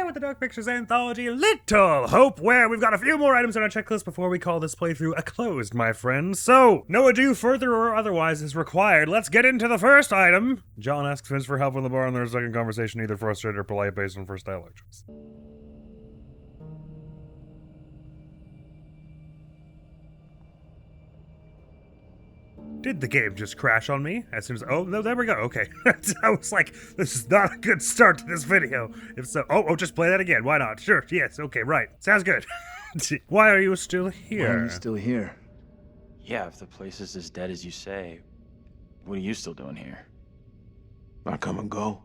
with the Dark Pictures Anthology Little Hope, where we've got a few more items on our checklist before we call this playthrough a closed, my friends. So, no ado further or otherwise is required. Let's get into the first item. John asks Vince for help in the bar, and there's a second conversation, either frustrated or polite based on first dialogue choice. Did the game just crash on me as soon as... Oh, no, there we go. Okay. I was like, this is not a good start to this video. If so... Oh, just play that again. Why not? Sure. Yes. Okay, right. Sounds good. Why are you still here? Why are you still here? Yeah, if the place is as dead as you say, what are you still doing here? I come and go.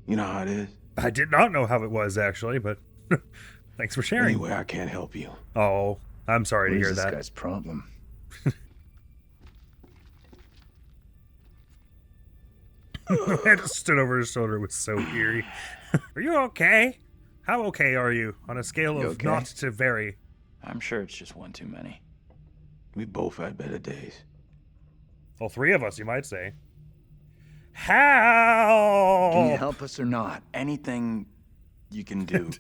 You know how it is. I did not know how it was, actually, but thanks for sharing. Anyway, I can't help you. Oh, I'm sorry to hear that. What is this guy's problem? I just stood over his shoulder. It was so eerie. Are you okay? How okay are you on a scale of not to very? I'm sure it's just one too many. We both had better days. All three of us, you might say. How? Can you help us or not? Anything you can do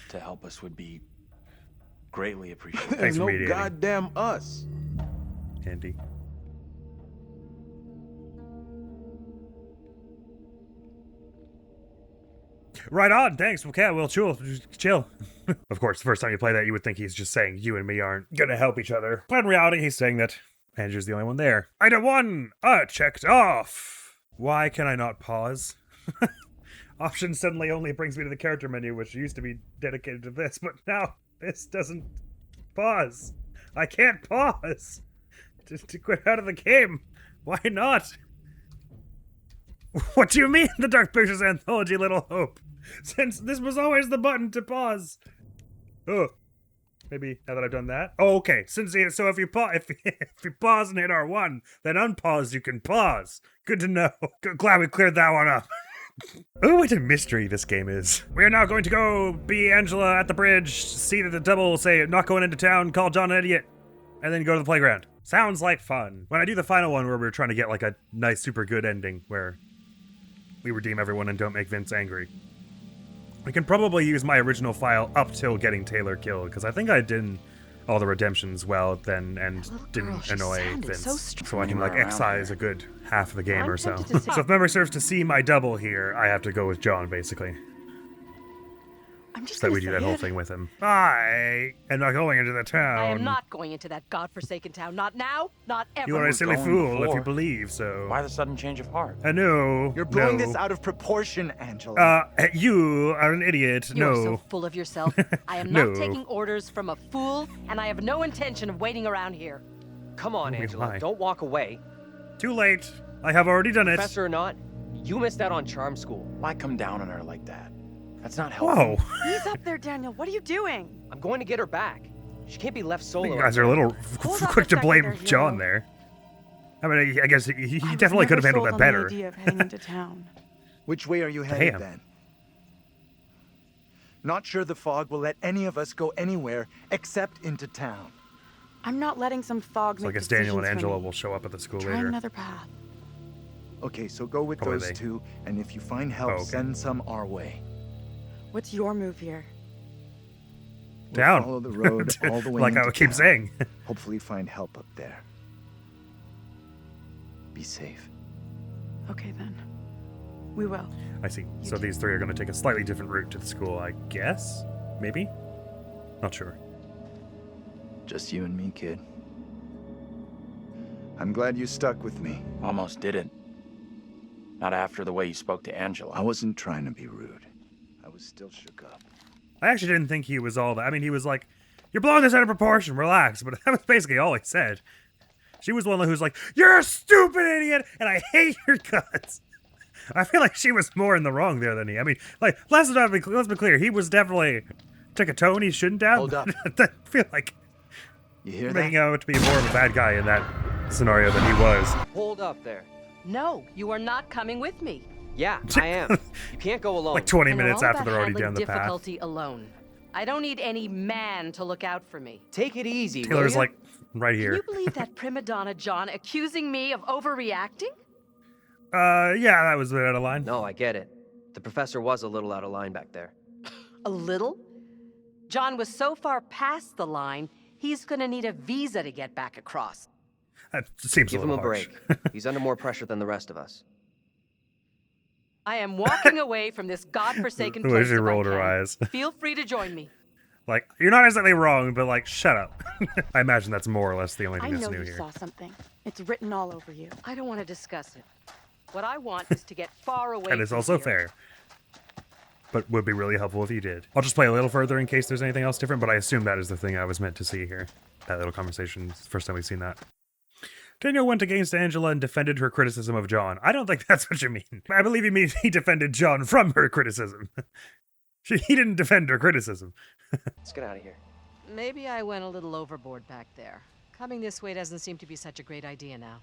to help us would be greatly appreciated. Thanks There's for no mediating. goddamn us. Andy. Right on, thanks. Okay, we'll chill. Of course, the first time you play that, you would think he's just saying you and me aren't gonna help each other. But in reality, he's saying that Andrew's the only one there. Item 1, checked off. Why can I not pause? Option suddenly only brings me to the character menu, which used to be dedicated to this, but now this doesn't pause. I can't pause. Just to quit out of the game. Why not? What do you mean, the Dark Pictures Anthology Little Hope? Since this was always the button to pause. Oh, maybe now that I've done that. Oh, okay. So if you pause and hit R1, then unpause you can pause. Good to know. Glad we cleared that one up. Oh, what a mystery this game is. We are now going to go be Angela at the bridge, see the double, say not going into town, call John an idiot, and then go to the playground. Sounds like fun. When I do the final one where we're trying to get like a nice, super good ending where we redeem everyone and don't make Vince angry, we can probably use my original file up till getting Taylor killed, because I think I did all the redemptions well then and didn't annoy Vince. So I can like excise a good half of the game or so. So if memory serves to see my double here, I have to go with John, basically. I'm just so that we do that whole thing with him. I am not going into the town. I am not going into that godforsaken town. Not now, not ever. You are a silly fool before. if you believe so. Why the sudden change of heart? No. You're blowing no. this out of proportion, Angela. You are an idiot. You are no. so full of yourself. I am No. not taking orders from a fool, and I have no intention of waiting around here. Come on, Oh, Angela. why? Don't walk away. Too late. I have already done it. Professor or not, you missed out on charm school. Why come down on her like that? That's not helpful. Whoa. Ease up there, Daniel. What are you doing? I'm going to get her back. She can't be left solo. You guys are a little Hold on quick a to second blame there, hero. John there. I mean, I guess he I was definitely could have never handled sold that on the better. idea of heading into town. Which way are you headed Damn. then? Not sure the fog will let any of us go anywhere except into town. I'm not letting some fog So I make guess Daniel and decisions for Angela me. will show up at the school Try later. another path. Okay, so go with Probably those they. two, and if you find help, Oh, okay. send some our way. What's your move here? We'll Down. follow the road all the way Like I into would keep town. saying. Hopefully find help up there. Be safe. Okay then. We will. I see. So these three are going to take a slightly different route to the school, I guess? Maybe? Not sure. Just you and me, kid. I'm glad you stuck with me. Almost didn't. Not after the way you spoke to Angela. I wasn't trying to be rude. I was still shook up. I actually didn't think he was all that. I mean, he was like, you're blowing this out of proportion, relax. But that was basically all he said. She was one who's like, you're a stupid idiot, and I hate your guts. I feel like she was more in the wrong there than he. I mean, like, let's be clear. He was definitely took a tone he shouldn't have. Hold up. I feel like You hear making that? out to be more of a bad guy in that scenario than he was. Hold up there. No, you are not coming with me. Yeah, I am. You can't go alone. Like 20 I know minutes all after about they're already handling down the path. difficulty alone. I don't need any man to look out for me. Take it easy, will Taylor's ya? like, right Can here. you believe that prima donna John accusing me of overreacting? Yeah, that was a bit out of line. No, I get it. The professor was a little out of line back there. A little? John was so far past the line, he's gonna need a visa to get back across. That seems Give a him little a harsh. break. He's under more pressure than the rest of us. I am walking away from this godforsaken The way place she if I rolled her can. eyes. Feel free to join me. Like, you're not exactly wrong, but like, shut up. I imagine that's more or less the only I thing that's know new you here. saw something. It's written all over you. I don't want to discuss it. What I want is to get far away And it's from also here. fair. But would be really helpful if you did. I'll just play a little further in case there's anything else different, but I assume that is the thing I was meant to see here. That little conversation, it's the first time we've seen that. Daniel went against Angela and defended her criticism of John. I don't think that's what you mean. I believe you mean he defended John from her criticism. He didn't defend her criticism. Let's get out of here. Maybe I went a little overboard back there. Coming this way doesn't seem to be such a great idea now.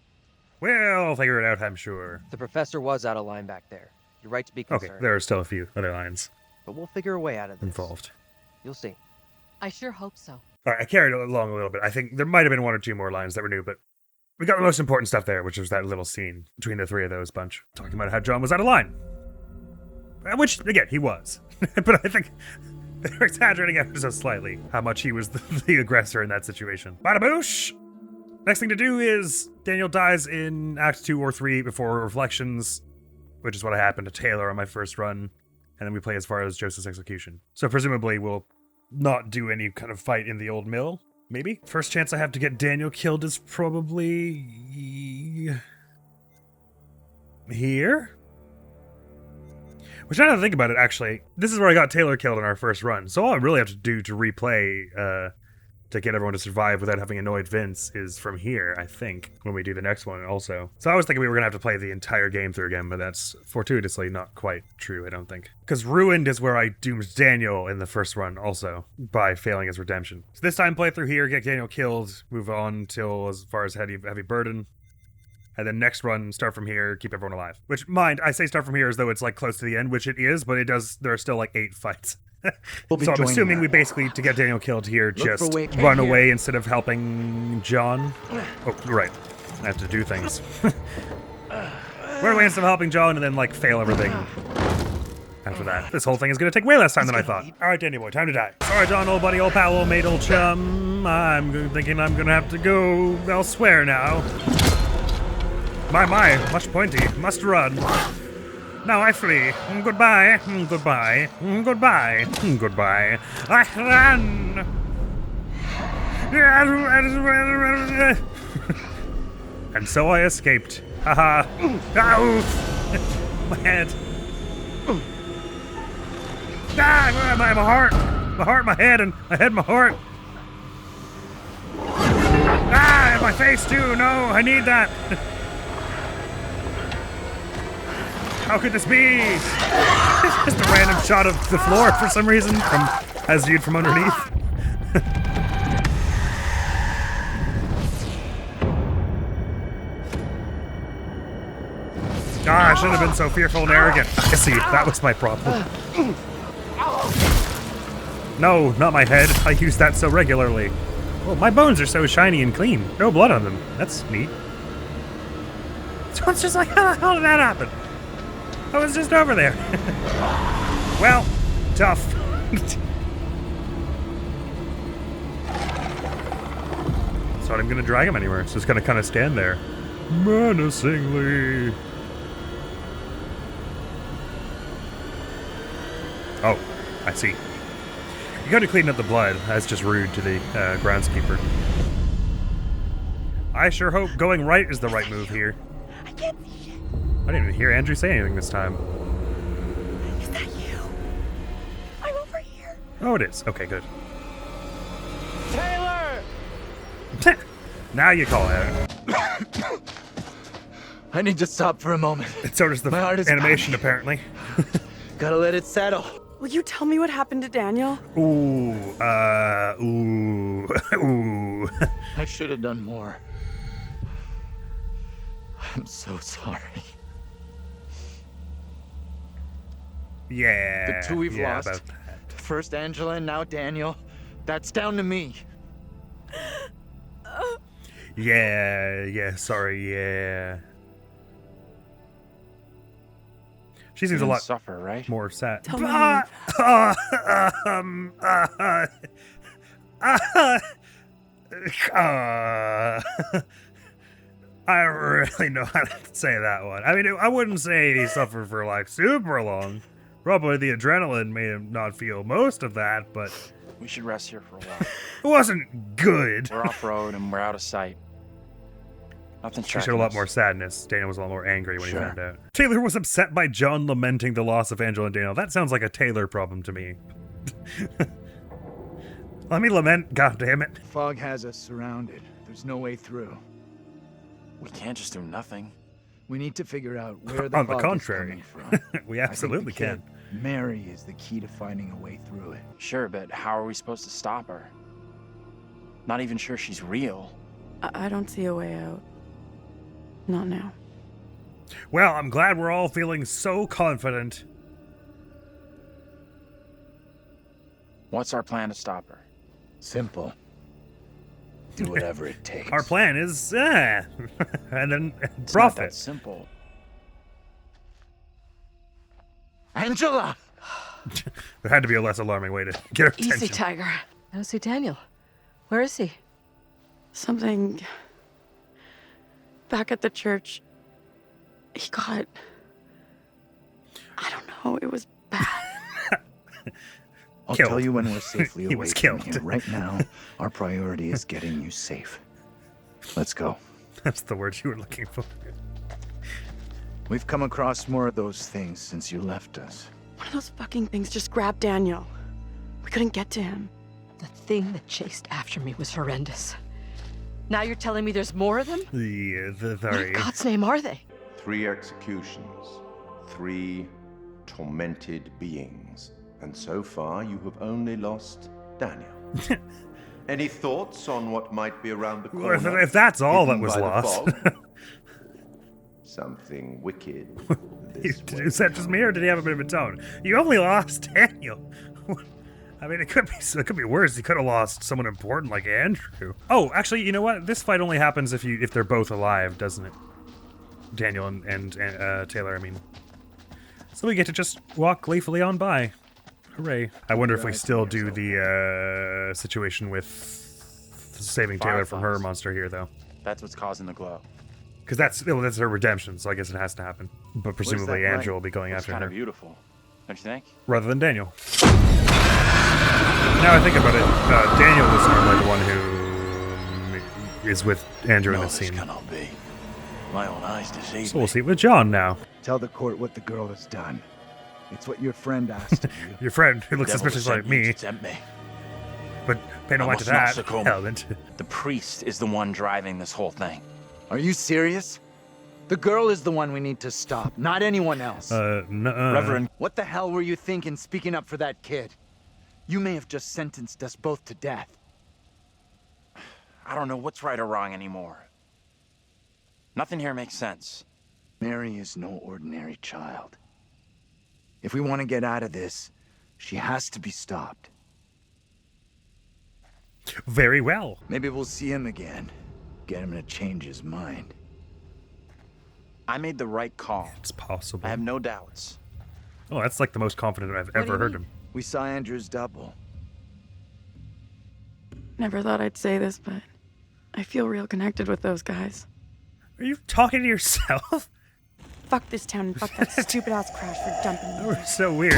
Well, I'll figure it out, I'm sure. The professor was out of line back there. You're right to be Okay, concerned. there are still a few other lines But we'll figure a way out of this. involved. You'll see. I sure hope so. All right, I carried it along a little bit. I think there might have been one or two more lines that were new, but we got the most important stuff there, which was that little scene between the three of those bunch, talking about how John was out of line. Which, again, he was. But I think they're exaggerating ever so slightly how much he was the aggressor in that situation. Bada boosh! Next thing to do is Daniel dies in Act 2 or 3 before Reflections, which is what happened to Taylor on my first run, and then we play as far as Joseph's execution. So presumably we'll not do any kind of fight in the old mill, maybe? First chance I have to get Daniel killed is probably here? Which, now that I think about it, actually, this is where I got Taylor killed in our first run. So all I really have to do to replay, to get everyone to survive without having annoyed Vince is from here, I think, when we do the next one also. So I was thinking we were going to have to play the entire game through again, but that's fortuitously not quite true, I don't think. Because Ruined is where I doomed Daniel in the first run also, by failing his redemption. So this time, play through here, get Daniel killed, move on till as far as Heavy Burden. And then next run, start from here, keep everyone alive. Which, mind, I say start from here as though it's like close to the end, which it is, but it does, there are still like 8 fights. We'll be So I'm joining assuming her. we basically, to get Daniel killed here, Look for just Wick run here. away instead of helping John. Oh, right. I have to do things. Run away instead of helping John and then, like, fail everything after that. This whole thing is going to take way less time than I thought. All right, Daniel boy, time to die. Sorry, John, old buddy, old pal, old mate, old chum. I'm thinking I'm going to have to go elsewhere now. My, much pointy. Must run. Now I flee. Goodbye. Goodbye. Goodbye. Goodbye. I run. And so I escaped. Haha. Ow. My head. Ah, my heart. My heart, my head, and my head, my heart. Ah, and my face too. No, I need that. How could this be? Just a random shot of the floor for some reason, as viewed from underneath. I shouldn't have been so fearful and arrogant. I see, that was my problem. No, not my head. I use that so regularly. Well, my bones are so shiny and clean. No blood on them. That's neat. So it's just like, how the hell did that happen? I was just over there. Well, tough. So I'm gonna drag him anywhere. It's just gonna kind of stand there. Menacingly. Oh, I see. You gotta clean up the blood. That's just rude to the groundskeeper. I sure hope going right is the right move here. I can't see shit. I didn't even hear Andrew say anything this time. Is that you? I'm over here. Oh, it is. Okay, good. Taylor! Now you call it. I need to stop for a moment. So does the My heart is animation, pounding. apparently. Gotta let it settle. Will you tell me what happened to Daniel? Ooh, ooh. I should have done more. I'm so sorry. Yeah. The two we've yeah, lost. about that. First Angela and now Daniel. That's down to me. Yeah, sorry, yeah. She seems a didn't lot suffer, right? more sad. Tell me I don't really know how to say that one. I mean, I wouldn't say he suffered for like super long. Probably the adrenaline made him not feel most of that, but We should rest here for a while. it wasn't good. We're off-road and we're out of sight. Nothing's She showed a tracking lot us. more sadness. Daniel was a lot more angry when Sure. he found out. Taylor was upset by John lamenting the loss of Angela and Daniel. That sounds like a Taylor problem to me. Let me lament, goddammit. Fog has us surrounded. There's no way through. We can't just do nothing. We need to figure out where the On the fog contrary, is coming from. we I think absolutely the kid, can. Mary is the key to finding a way through it. Sure, but how are we supposed to stop her? Not even sure she's real. I don't see a way out. Not now. Well, I'm glad we're all feeling so confident. What's our plan to stop her? Simple. Do whatever it takes. Our plan is, and then It's not that profit. simple. Angela! There had to be a less alarming way to get her Easy, attention. Tiger. I don't see Daniel. Where is he? Something. Back at the church. He got. I don't know. It was bad. I'll Killed. tell you when we're safely He away was from killed. here. Right now, our priority is getting you safe. Let's go. That's the word you were looking for. We've come across more of those things since you left us. One of those fucking things just grabbed Daniel. We couldn't get to him. The thing that chased after me was horrendous. Now you're telling me there's more of them? The What in sorry. God's name are they? 3 executions, 3 tormented beings, and so far you have only lost Daniel. Any thoughts on what might be around the Well, corner? if that's all that hidden was by the lost. fog? Something wicked. This way. Is that just me, or did he have a bit of a tone? You only lost Daniel. I mean, it could be worse. You could have lost someone important like Andrew. Oh, actually, you know what? This fight only happens if they're both alive, doesn't it? Daniel and Taylor, I mean. So we get to just walk gleefully on by. Hooray. I wonder if we still do the situation with saving Taylor from her Fireflies. monster here, though. That's what's causing the glow. Because that's her redemption, so I guess it has to happen. But presumably that light? Andrew will be going It's after kind her. of beautiful, don't you think? Rather than Daniel. Now I think about it, Daniel was normally the one who is with Andrew in No, this this scene. cannot be. My own eyes deceive So we'll me. see it with John now. Tell the court what the girl has done. It's what your friend asked of you. Your friend, who looks Devil suspiciously sent like you to me, tempt me. but pay no I mind to must not that. succumb. Element. The priest is the one driving this whole thing. Are you serious? The girl is the one we need to stop, not anyone else. Nuh-uh. Reverend, What the hell were you thinking speaking up for that kid? You may have just sentenced us both to death. I don't know what's right or wrong anymore. Nothing here makes sense. Mary is no ordinary child. If we want to get out of this, she has to be stopped. Very well. Maybe we'll see him again. Get him to change his mind. I made the right call. It's possible. I have no doubts. Oh, that's like the most confident I've do ever you heard mean? him. We saw Andrew's double. Never thought I'd say this, but I feel real connected with those guys. Are you talking to yourself? Fuck this town and fuck that stupid ass crash for dumping me. That was so weird.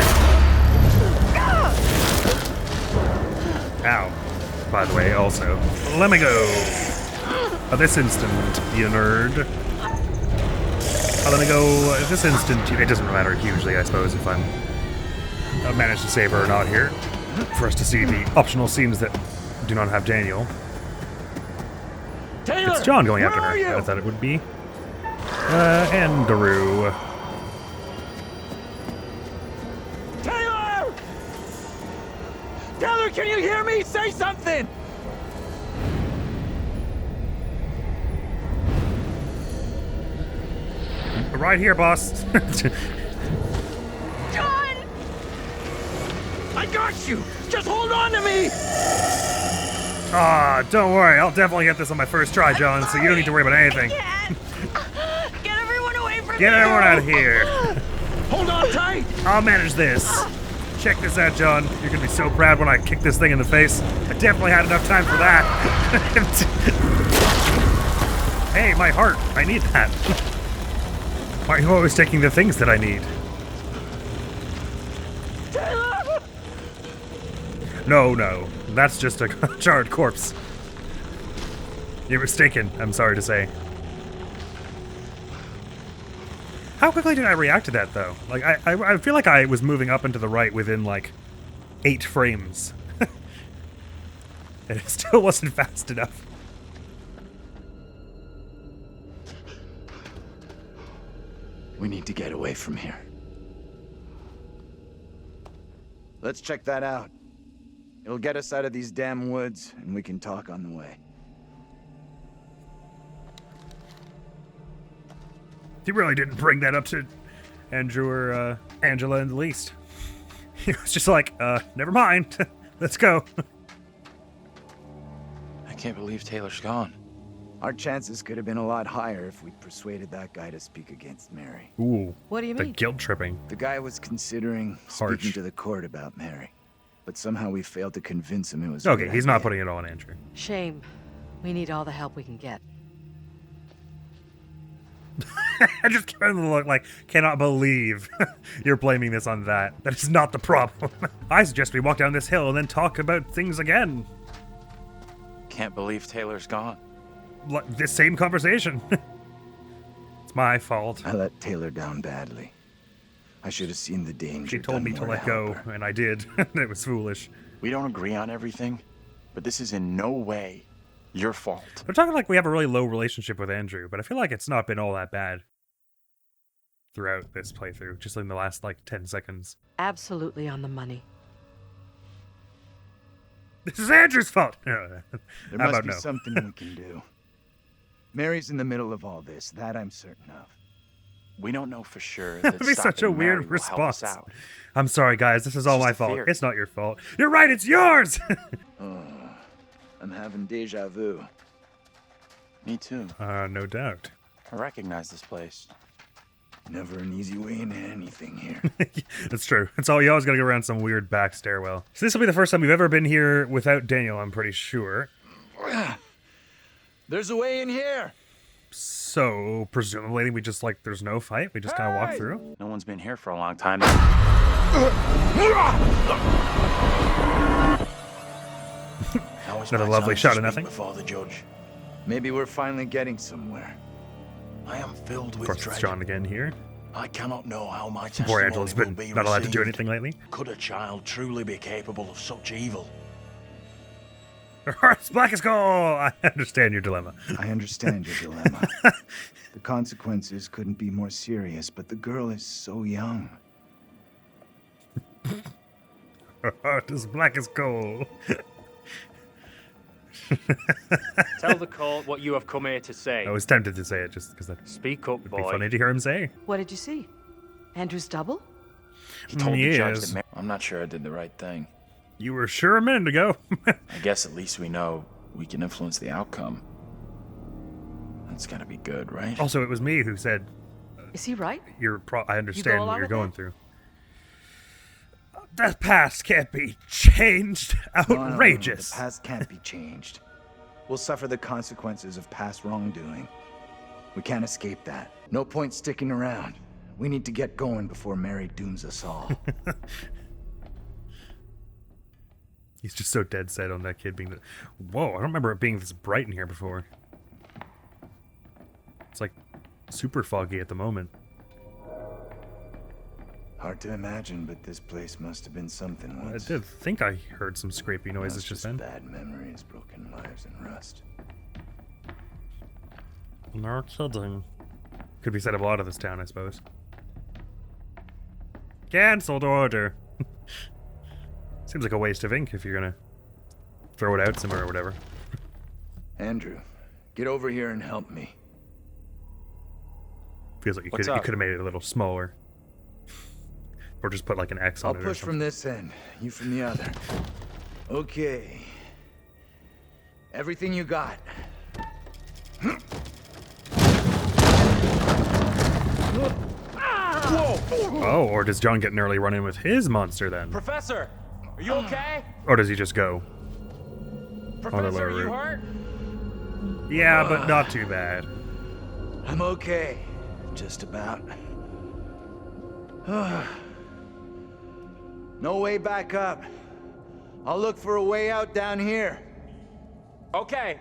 Ow. By the way, also. Let me go. At this instant, you nerd. Let me go at this instant. It doesn't matter hugely, I suppose, if I manage to save her or not here. For us to see the optional scenes that do not have Daniel. Taylor, It's John going after where her. are you? I thought it would be. Andrew. Taylor! Taylor, can you hear me? Say something! Right here, boss. John! I got you! Just hold on to me! Ah, don't worry. I'll definitely get this on my first try, John, so you don't need to worry about anything. Get everyone away from Get me! everyone out of here. Hold on tight! I'll manage this. Check this out, John. You're gonna be so proud when I kick this thing in the face. I definitely had enough time for that. Hey, my heart. I need that. Why are you always taking the things that I need? No. That's just a charred corpse. You're mistaken, I'm sorry to say. How quickly did I react to that, though? Like, I feel like I was moving up and to the right within, like, 8 frames. And it still wasn't fast enough. We need to get away from here. Let's check that out. It'll get us out of these damn woods, and we can talk on the way. He really didn't bring that up to Andrew or Angela in the least. He was just like, never mind. Let's go. I can't believe Taylor's gone. Our chances could have been a lot higher if we'd persuaded that guy to speak against Mary. Ooh. What do you The mean? guilt tripping. The guy was considering Harsh. speaking to the court about Mary, but somehow we failed to convince him it was a Okay, good he's not idea. putting it all on Andrew. Shame. We need all the help we can get. I just kind of look like, cannot believe you're blaming this on that. That is not the problem. I suggest we walk down this hill and then talk about things again. Can't believe Taylor's gone. Like, this same conversation. It's my fault. I let Taylor down badly. I should have seen the danger. She told done me to more let help go, her. and I did. It was foolish. We don't agree on everything, but this is in no way your fault. We're talking like we have a really low relationship with Andrew, but I feel like it's not been all that bad throughout this playthrough, just in the last, like, 10 seconds. Absolutely on the money. This is Andrew's fault! There How must about be no? something we can do. Mary's in the middle of all this, that I'm certain of. We don't know for sure That that would be such a stopping Mary weird will help us response. out. I'm sorry, guys. This is all just my a fault. fear. It's not your fault. You're right, it's yours! I'm having deja vu. Me too. No doubt. I recognize this place. Never an easy way into anything here. That's true. It's all you always gotta go around some weird back stairwell. So this will be the first time we've ever been here without Daniel, I'm pretty sure. There's a way in here. So presumably we just like there's no fight. We just kind of walk through. No one's been here for a long time. Now is Another my lovely time to shot of speak nothing. Before the judge, Maybe we're finally getting somewhere. I am filled Of with course, it's dread. John again here. I cannot know how my Poor testimony Angela's will been be not allowed to do received. anything lately. Could a child truly be capable of such evil? Her heart's black as coal. I understand your dilemma. I understand your dilemma. The consequences couldn't be more serious, but the girl is so young. Her heart is black as coal. Tell the court what you have come here to say. I was tempted to say it just because that Speak up, would be boy. funny to hear him say. What did you see? Andrew's double? He told the judge Yes. that Mary... I'm not sure I did the right thing. You were sure a minute ago. I guess at least we know we can influence the outcome. That's gotta be good, right? Also, it was me who said, Is he right? I understand what along you're with going that? through. The past can't be changed. No, Outrageous. the past can't be changed. We'll suffer the consequences of past wrongdoing. We can't escape that. No point sticking around. We need to get going before Mary dooms us all. He's just so dead set on that kid being the... Whoa, I don't remember it being this bright in here before. It's like super foggy at the moment. Hard to imagine, but this place must have been something I once. did think I heard some scrapey Now noises it's just then. bad memories, broken lives, and rust. No kidding. Could be said of a lot of this town, I suppose. Cancelled order. Seems like a waste of ink if you're gonna throw it out somewhere or whatever. Andrew, get over here and help me. Feels like you What's could up? have made it a little smaller. Or just put like an X on I'll it or push something. from this end, you from the other. Okay. Everything you got. Oh, or does John get an early run in with his monster then? Professor, are you okay? Or does he just go? Professor, are you route. hurt? Yeah, but not too bad. I'm okay. Just about. No way back up. I'll look for a way out down here. Okay,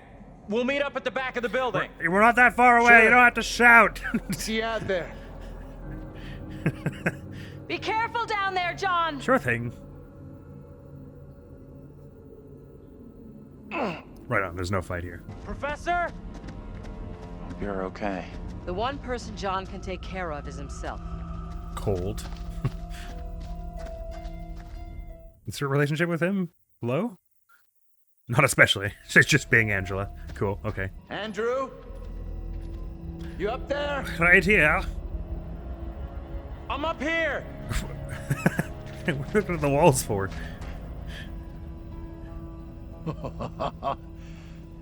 we'll meet up at the back of the building. We're not that far away. Sure. You don't have to shout. See you out there. Be careful down there, John! Sure thing. Right on. There's no fight here. Professor? Hope you're okay. The one person John can take care of is himself. Cold. Is her relationship with him low? Not especially. She's just being Angela. Cool. Okay. Andrew? You up there? Right here. I'm up here! What are the walls for?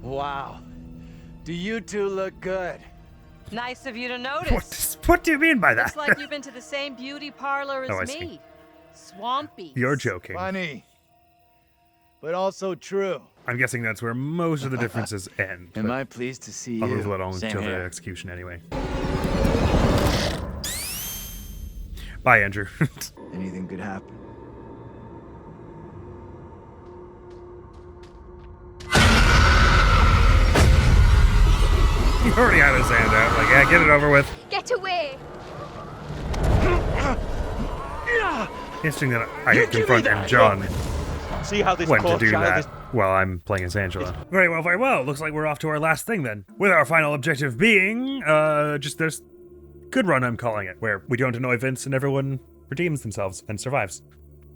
Wow. Do you two look good? Nice of you to notice. What do you mean by that? Looks like you've been to the same beauty parlor as Oh, I me. see. Swampy. You're joking. Funny. But also true. I'm guessing that's where most of the differences end. Am but I pleased to see I'll move you? along Same until the here. execution anyway. Bye, Andrew. Anything could happen. He already had his hand out. Like, yeah, get it over with. Get away! Interesting that I confront and John See how this went to poor do child that is... while I'm playing as Angela. Very well, very well. Looks like we're off to our last thing then. With our final objective being, just there's good run, I'm calling it, where we don't annoy Vince and everyone redeems themselves and survives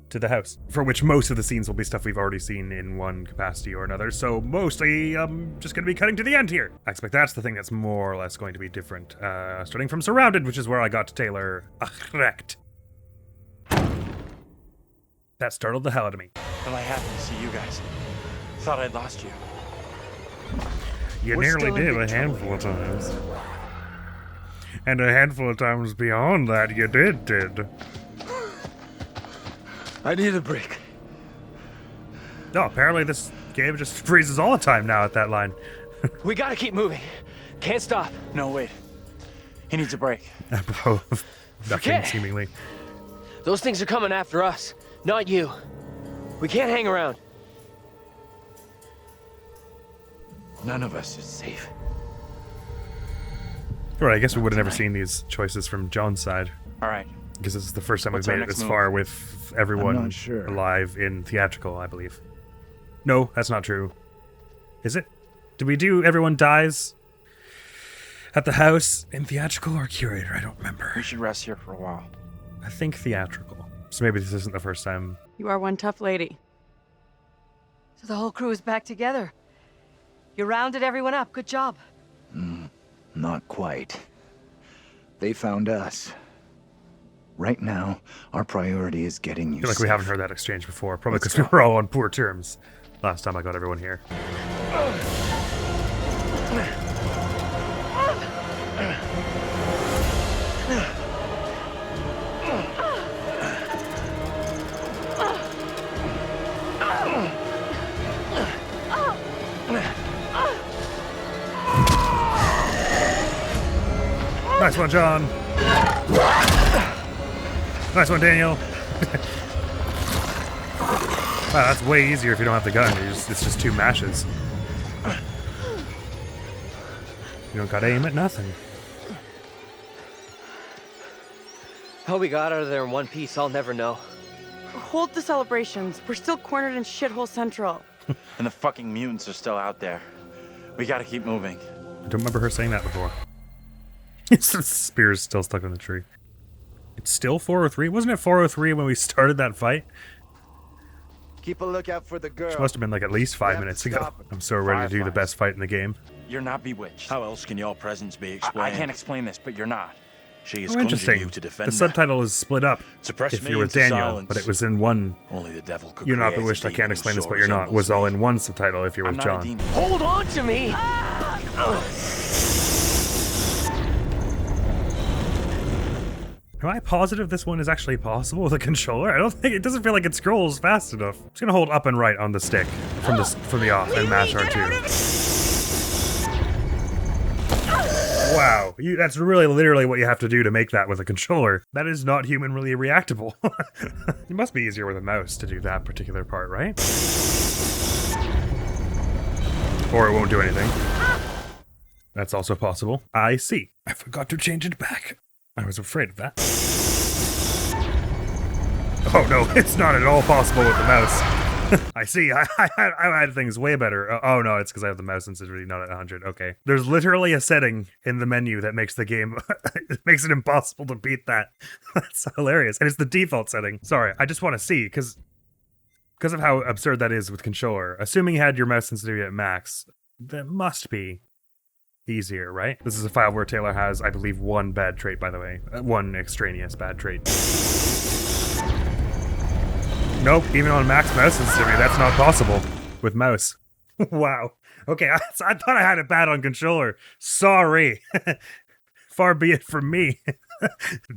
to the house. For which most of the scenes will be stuff we've already seen in one capacity or another, so mostly I'm just going to be cutting to the end here. I expect that's the thing that's more or less going to be different. Starting from Surrounded, which is where I got to Taylor Achrecht. That startled the hell out of me. Well, I happened to see you guys. Thought I'd lost you. You We're nearly still in did big a trouble handful of times. And a handful of times beyond that you did. I need a break. No, apparently this game just freezes all the time now at that line. We gotta keep moving. Can't stop. No, wait. He needs a break. Apropos of nothing, Forget it. seemingly. Those things are coming after us, not you. We can't hang around. None of us is safe. Alright, I guess we would have never seen these choices from John's side. All right. Because this is the first time What's we've our made it next this move? far with everyone I'm not sure. alive in theatrical, I believe. No, that's not true. Is it? Did we do everyone dies at the house in theatrical or curator? I don't remember. We should rest here for a while. I think theatrical. So maybe this isn't the first time. You are one tough lady. So the whole crew is back together. You rounded everyone up. Good job. Not quite. They found us. Right now, our priority is getting you I feel like we safe. haven't heard that exchange before. Probably Let's because we were all on poor terms last time I got everyone here. Nice one, John. Nice one, Daniel. Wow, that's way easier if you don't have the gun. It's just two mashes. You don't gotta aim at nothing. How we got out of there in one piece, I'll never know. Hold the celebrations. We're still cornered in Shithole Central. And the fucking mutants are still out there. We gotta keep moving. I don't remember her saying that before. The spear's still stuck in the tree. It's still 403? Wasn't it 403 when we started that fight? Keep a lookout for the girl. It must have been like at least 5 have to minutes ago. stop it. I'm so ready to do the Fireflies. best fight in the game. You're not bewitched. How else can your presence be I explained? can't explain this, but you're not. She is Oh, conjuring interesting. you to defend The her. subtitle is split up. Suppress If me you're with into Daniel, silence. but it was in one. Only the devil could You're not create a bewitched, I demon can't who explain this, so but you're not. resembles Was all me. in one subtitle if you're I'm with not a John. demon. Hold on to me! Am I positive this one is actually possible with a controller? I don't think it doesn't feel like it scrolls fast enough. I'm just gonna hold up and right on the stick from the off and mash R2. Wow, that's really literally what you have to do to make that with a controller. That is not humanly reactable. It must be easier with a mouse to do that particular part, right? Or it won't do anything. That's also possible. I see. I forgot to change it back. I was afraid of that. Oh no, it's not at all possible with the mouse. I see. I had things way better. Oh no, it's because I have the mouse sensitivity not at 100. Okay. There's literally a setting in the menu that makes the game, it makes it impossible to beat that. That's hilarious. And it's the default setting. Sorry, I just want to see, because of how absurd that is with controller. Assuming you had your mouse sensitivity at max, that must be easier, right? This is a file where Taylor has, I believe, one bad trait, by the way. One extraneous bad trait. Nope, even on max mouse sensitivity, that's not possible with mouse. Wow. Okay, I thought I had it bad on controller. Sorry. Far be it from me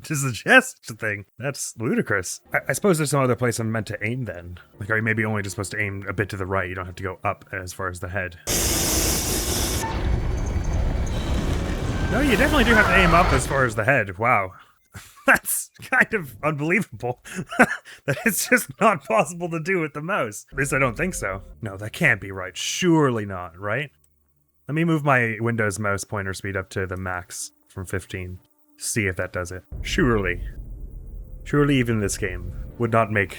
to suggest such a thing. That's ludicrous. I suppose there's some other place I'm meant to aim then. Like, are you maybe only just supposed to aim a bit to the right? You don't have to go up as far as the head. No, you definitely do have to aim up as far as the head. Wow. That's kind of unbelievable. That it's just not possible to do with the mouse. At least I don't think so. No, that can't be right. Surely not, right? Let me move my Windows mouse pointer speed up to the max from 15. See if that does it. Surely even this game would not make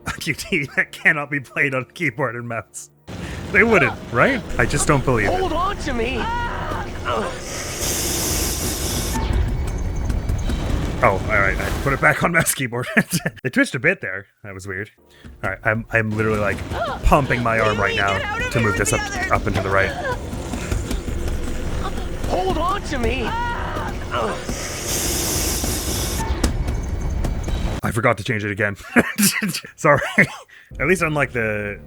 a QT that cannot be played on keyboard and mouse. They wouldn't, right? I just don't believe it. Hold on to me! Oh, alright, I put it back on mouse keyboard. It twitched a bit there. That was weird. Alright, I'm literally like pumping my arm right now to move this up and to the right. Hold on to me! I forgot to change it again. Sorry. At least unlike the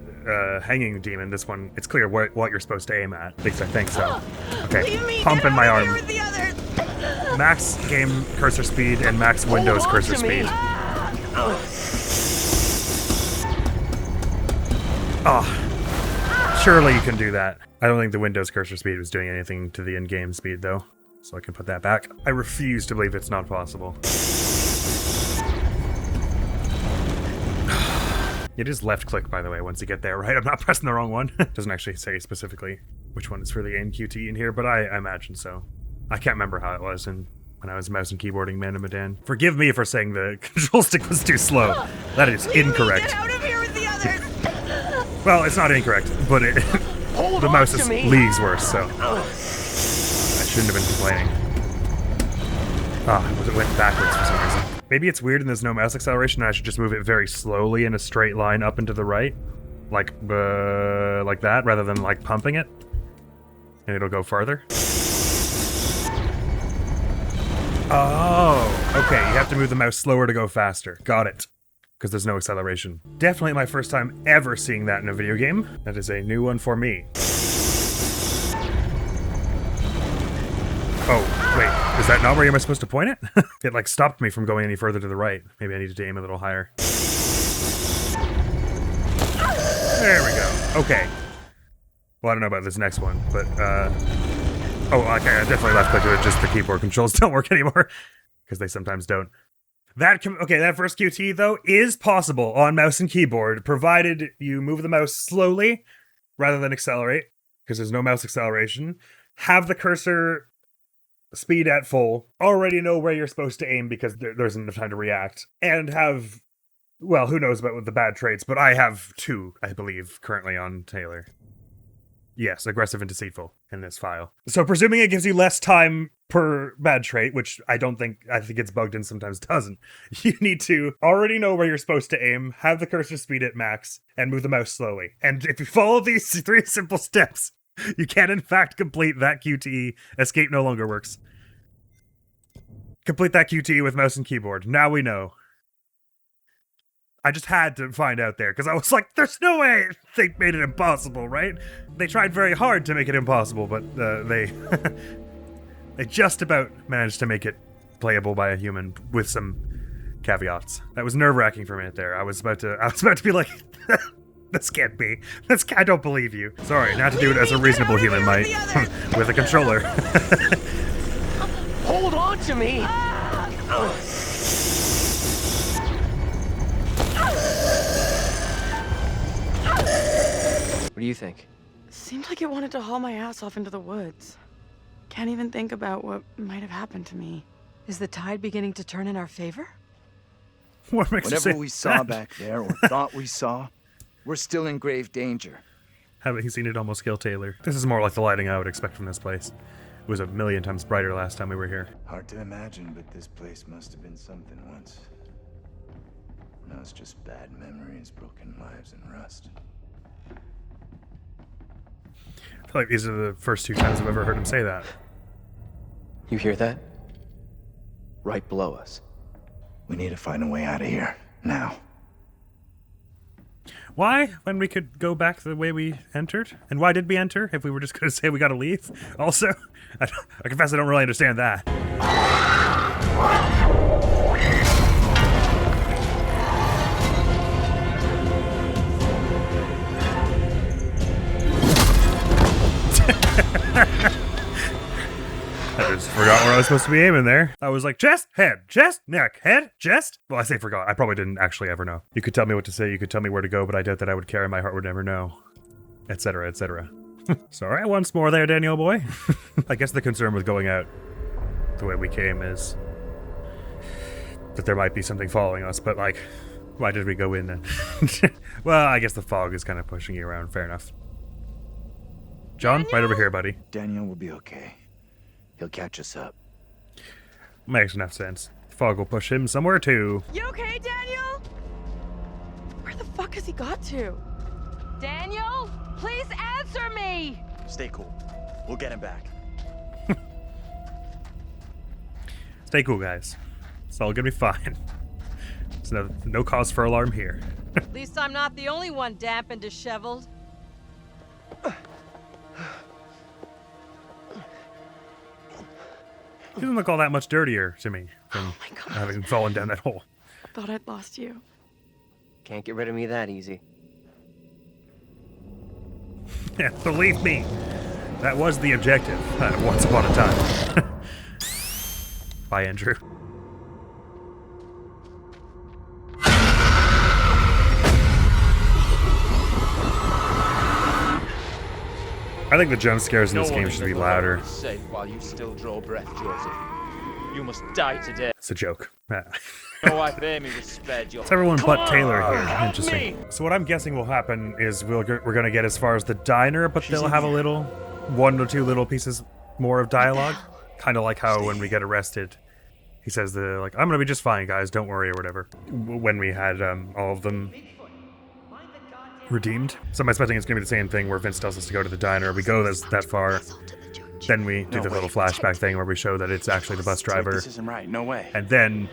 hanging demon, this one, it's clear what you're supposed to aim at. At least I think so. Okay, pumping my arm. Max game cursor speed and max Windows cursor speed. Oh, surely you can do that. I don't think the Windows cursor speed was doing anything to the in-game speed though, so I can put that back. I refuse to believe it's not possible. It is left click, by the way, once you get there, right? I'm not pressing the wrong one. It doesn't actually say specifically which one is for the AIN QT in here, but I imagine so. I can't remember how it was when I was mouse and keyboarding Man of Medan. Forgive me for saying the control stick was too slow. That is incorrect. Get out of here with the others! Well, it's not incorrect, but the mouse is leagues worse, so I shouldn't have been complaining. It went backwards for some reason. Maybe it's weird and there's no mouse acceleration and I should just move it very slowly in a straight line up and to the right. Like that, rather than like pumping it. And it'll go farther. Oh, okay, you have to move the mouse slower to go faster. Got it. Because there's no acceleration. Definitely my first time ever seeing that in a video game. That is a new one for me. Oh, wait, is that not where you're supposed to point it? It like stopped me from going any further to the right. Maybe I needed to aim a little higher. There we go. Okay. Well, I don't know about this next one, but oh, okay, I definitely left click to it, just the keyboard controls don't work anymore. Because they sometimes don't. That first QT, though, is possible on mouse and keyboard, provided you move the mouse slowly, rather than accelerate, because there's no mouse acceleration. Have the cursor speed at full, already know where you're supposed to aim because there isn't enough time to react, and have, well, who knows about the bad traits, but I have 2, I believe, currently on Taylor. Yes, aggressive and deceitful in this file. So presuming it gives you less time per bad trait, which I think it's bugged and sometimes doesn't, you need to already know where you're supposed to aim, have the cursor speed at max, and move the mouse slowly. And if you follow these 3 simple steps, you can in fact complete that QTE. Escape no longer works. Complete that QTE with mouse and keyboard. Now we know. I just had to find out there, because I was like, there's no way they made it impossible, right? They tried very hard to make it impossible, but they they just about managed to make it playable by a human with some caveats. That was nerve-wracking for a minute there. I was about to be like, this can't be. I don't believe you. Sorry, not to do it as a reasonable human might with a controller. Hold on to me! What do you think? Seemed like it wanted to haul my ass off into the woods. Can't even think about what might have happened to me. Is the tide beginning to turn in our favor? What makes you say Whatever we saw that? back there, or thought we saw, we're still in grave danger. Haven't you seen it almost kill Taylor? This is more like the lighting I would expect from this place. It was a million times brighter last time we were here. Hard to imagine, but this place must have been something once. Now it's just bad memories, broken lives, and rust. I feel like these are the first 2 times I've ever heard him say that. You hear that? Right below us. We need to find a way out of here, now. Why? When we could go back the way we entered? And why did we enter if we were just going to say we gotta leave? Also, I confess I don't really understand that. I just forgot where I was supposed to be aiming there. I was like, chest, head, chest, neck, head, chest. Well, I say forgot. I probably didn't actually ever know. You could tell me what to say, you could tell me where to go, but I doubt that I would care. My heart would never know. Etc., etc. Sorry, once more there, Daniel boy. I guess the concern with going out the way we came is that there might be something following us, but like, why did we go in then? Well, I guess the fog is kind of pushing you around. Fair enough. John, right over here, buddy. Daniel will be okay. He'll catch us up. Makes enough sense. The fog will push him somewhere too. You okay, Daniel? Where the fuck has he got to? Daniel, please answer me! Stay cool. We'll get him back. Stay cool, guys. It's all gonna be fine. There's no cause for alarm here. At least I'm not the only one damp and disheveled. He doesn't look all that much dirtier to me from Oh my God. having fallen down that hole. Thought I'd lost you. Can't get rid of me that easy. Yeah, believe me, that was the objective once upon a time. Bye, Andrew. I think the jump scares in this game should be louder. Safe while you still draw breath, Joseph. You must die today. It's a joke. No wife Amy was spared your. It's everyone but Come Taylor on, here. help Interesting. me! So what I'm guessing will happen is we're gonna get as far as the diner, but they'll have a little, 1 or 2 little pieces more of dialogue, kind of like how when we get arrested, he says I'm gonna be just fine, guys. Don't worry or whatever. When we had all of them redeemed, so I'm expecting it's gonna be the same thing where Vince tells us to go to the diner. We go that far, then we do the little flashback thing where we show that it's actually the bus driver, This isn't right. No way. and then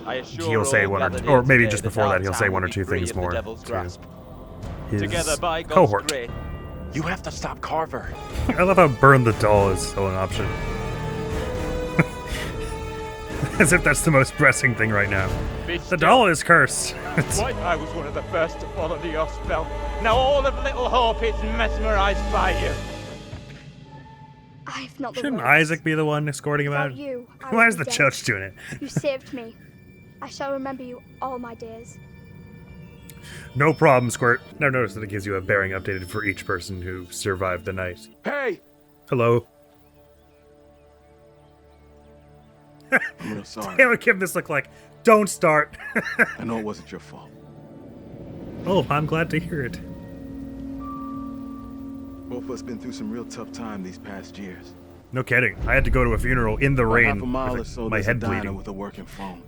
I assure he'll say all 1 gathered or here maybe today just that before that he'll say our 1 or town 2 will be free things of the more devil's to grasp. his Together by God's cohort. grace. You have to stop Carver. I love how burn the doll is still an option. As if that's the most pressing thing right now. The doll is cursed. Why, I was one of the first to fall under your spell. Now all of Little Hope is mesmerized by you. I've not the Shouldn't words. Isaac be the one escorting him out? Without you, I Why would is be the dead. judge doing it? You saved me. I shall remember you all my days. No problem, Squirt. Now notice that it gives you a bearing updated for each person who survived the night. Hey! Hello. I'm real sorry. Taylor give this look like, don't start. I know it wasn't your fault. Oh, I'm glad to hear it. Both of us been through some real tough time these past years. No kidding. I had to go to a funeral in the About rain half a mile or with so, my there's head a diner bleeding. with a working phone.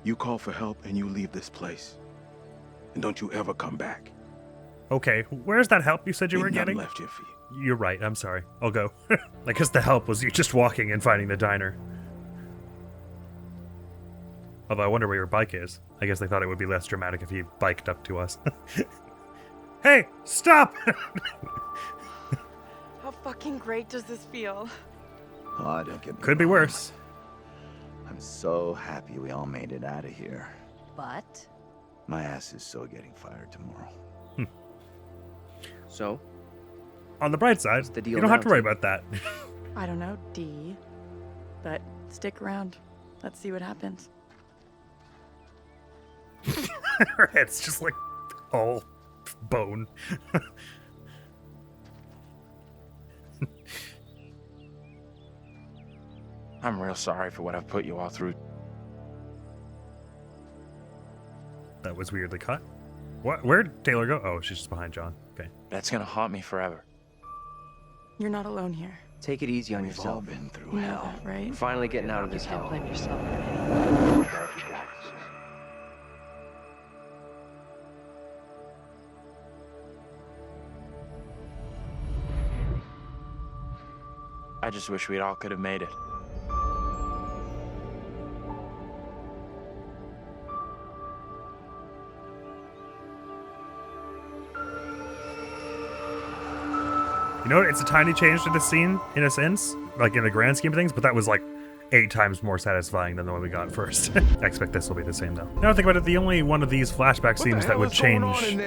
You call for help and you leave this place. And don't you ever come back. Okay, where's that help you said you were Ain't nothing getting? left here for you. You're right, I'm sorry. I'll go. I guess the help was you just walking and finding the diner. Although I wonder where your bike is. I guess they thought it would be less dramatic if you biked up to us. Hey, stop! How fucking great does this feel? Oh, don't get me Could be wrong. worse. I'm so happy we all made it out of here. But My ass is so getting fired tomorrow. So, On the bright side, the deal you don't have now, to worry T? about that. I don't know, D. But stick around. Let's see what happens. Her head's just like all bone. I'm real sorry for what I've put you all through. That was weirdly cut. What? Where'd Taylor go? Oh, she's just behind John. Okay. That's gonna haunt me forever. You're not alone here. take it easy on We've all yourself. been through You know hell. that, right? We're finally getting out of this Can't hell. blame yourself. I just wish we all could have made it. You know what? It's a tiny change to the scene, in a sense, like in the grand scheme of things, but that was like 8 times more satisfying than the one we got first. I expect this will be the same, though. Now I think about it, the only one of these flashback scenes that would change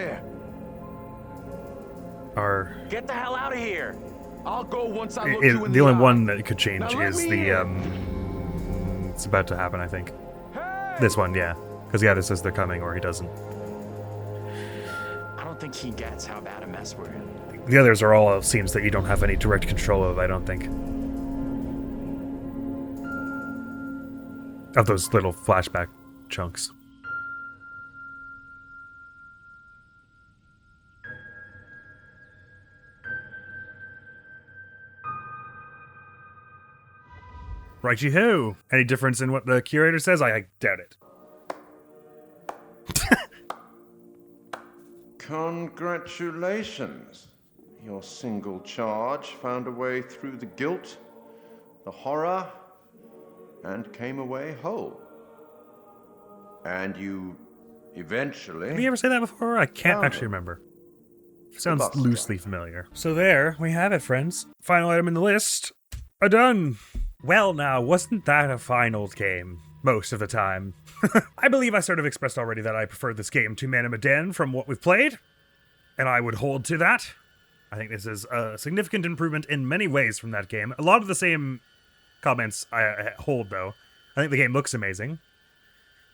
are... Get the hell out of here! I'll go once I look the you in the only eye. one that could change Now let is me the, in. it's about to happen, I think. This one, yeah. Because, yeah, this says they're coming, or he doesn't. I don't think he gets how bad a mess we're in. The others are all scenes that you don't have any direct control of, I don't think. Of those little flashback chunks. Righty-ho! Any difference in what the curator says? I doubt it. Congratulations. Your single charge found a way through the guilt, the horror, and came away whole. And you eventually... Did we ever say that before? I can't Found actually it. remember. Sounds bus loosely familiar. So there, we have it, friends. Final item in the list. Done. Well now, wasn't that a fine old game? Most of the time. I believe I sort of expressed already that I preferred this game to Man of Medan from what we've played. And I would hold to that. I think this is a significant improvement in many ways from that game. A lot of the same comments I hold, though. I think the game looks amazing.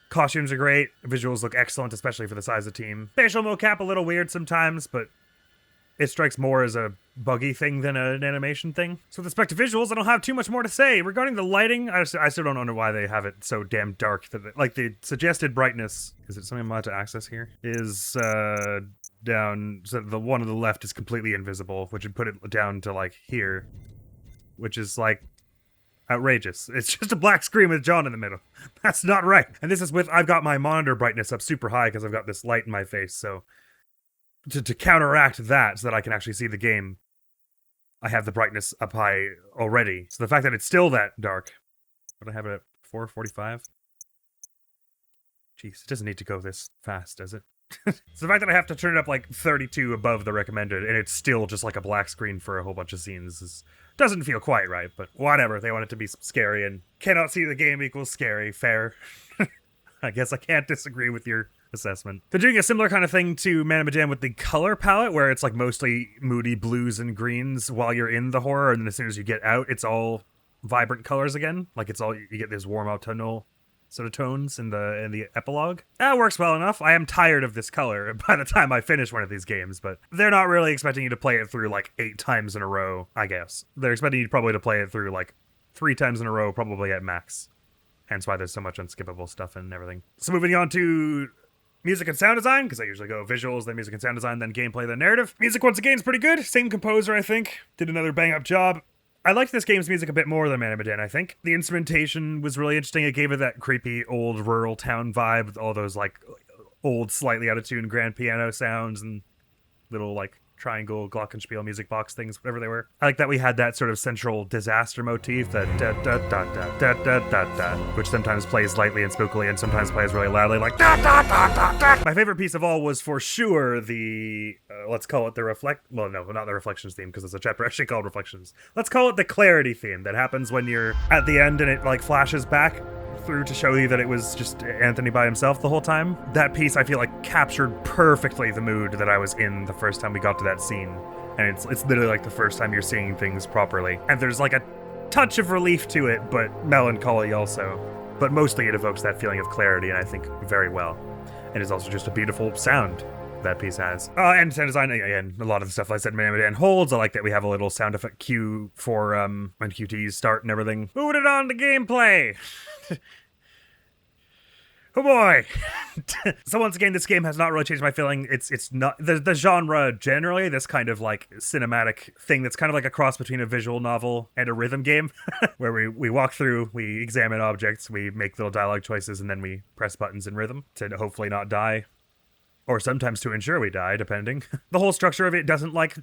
Costumes are great. Visuals look excellent, especially for the size of the team. Facial mocap a little weird sometimes, but it strikes more as a buggy thing than an animation thing. So with respect to visuals, I don't have too much more to say. Regarding the lighting, I still don't know why they have it so damn dark. That like, the suggested brightness, is it something I'm allowed to access here? Is, down, so the one on the left is completely invisible, which would put it down to, like, here. Which is, like, outrageous. It's just a black screen with John in the middle. That's not right. And this is with, I've got my monitor brightness up super high because I've got this light in my face, so... To counteract that, so that I can actually see the game, I have the brightness up high already. So the fact that it's still that dark... But I have it at 445? Jeez, it doesn't need to go this fast, does it? So the fact that I have to turn it up like 32 above the recommended, and it's still just like a black screen for a whole bunch of scenes, doesn't feel quite right, but whatever. They want it to be scary, and cannot see the game equals scary. Fair. I guess I can't disagree with your assessment. They're doing a similar kind of thing to Man of Medan with the color palette, where it's like mostly moody blues and greens while you're in the horror, and then as soon as you get out, it's all vibrant colors again. Like it's all, you get this warm autumnal sort of tones in the epilogue. That works well enough. I am tired of this color by the time I finish one of these games, but they're not really expecting you to play it through like 8 times in a row, I guess. They're expecting you probably to play it through like 3 times in a row, probably at max. Hence why there's so much unskippable stuff and everything. So moving on to music and sound design, because I usually go visuals, then music and sound design, then gameplay, then narrative. Music, once again, is pretty good. Same composer, I think. Did another bang-up job. I liked this game's music a bit more than Man of Medan, I think. The instrumentation was really interesting. It gave it that creepy old rural town vibe with all those, like, old, slightly out-of-tune grand piano sounds and little, like, triangle glockenspiel music box things, whatever they were. I like that we had that sort of central disaster motif, that da-da-da-da-da-da-da-da, which sometimes plays lightly and spookily and sometimes plays really loudly, like da-da-da-da-da. My favorite piece of all was for sure the, let's call it the well, no, not the Reflections theme, because there's a chapter actually called Reflections. Let's call it the Clarity theme that happens when you're at the end and it, like, flashes back through to show you that it was just Anthony by himself the whole time. That piece, I feel like, captured perfectly the mood that I was in the first time we got to that scene. And it's literally like the first time you're seeing things properly. And there's like a touch of relief to it, but melancholy also. But mostly it evokes that feeling of clarity, and I think very well. And it's also just a beautiful sound that piece has. And sound design, again, a lot of the stuff I said Man holds. I like that we have a little sound effect cue for when QTEs start and everything. Moving it on to gameplay! Oh boy! So once again, this game has not really changed my feeling. It's not the genre generally, this kind of like cinematic thing that's kind of like a cross between a visual novel and a rhythm game, where we walk through, we examine objects, we make little dialogue choices, and then we press buttons in rhythm to hopefully not die. Or sometimes to ensure we die, depending. The whole structure of it doesn't like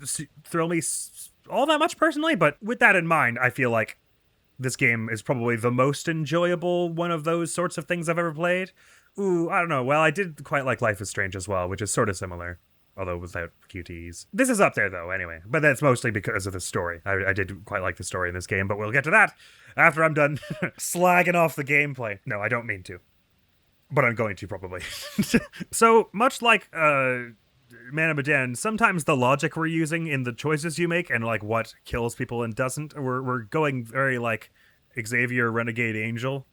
thrill me all that much personally, but with that in mind, I feel like this game is probably the most enjoyable one of those sorts of things I've ever played. Ooh, I don't know. Well, I did quite like Life is Strange as well, which is sort of similar, although without QTEs. This is up there, though, anyway. But that's mostly because of the story. I did quite like the story in this game, but we'll get to that after I'm done slagging off the gameplay. No, I don't mean to. But I'm going to, probably. So, much like Man of Medan, sometimes the logic we're using in the choices you make and, like, what kills people and doesn't, we're going very, like, Xavier Renegade Angel.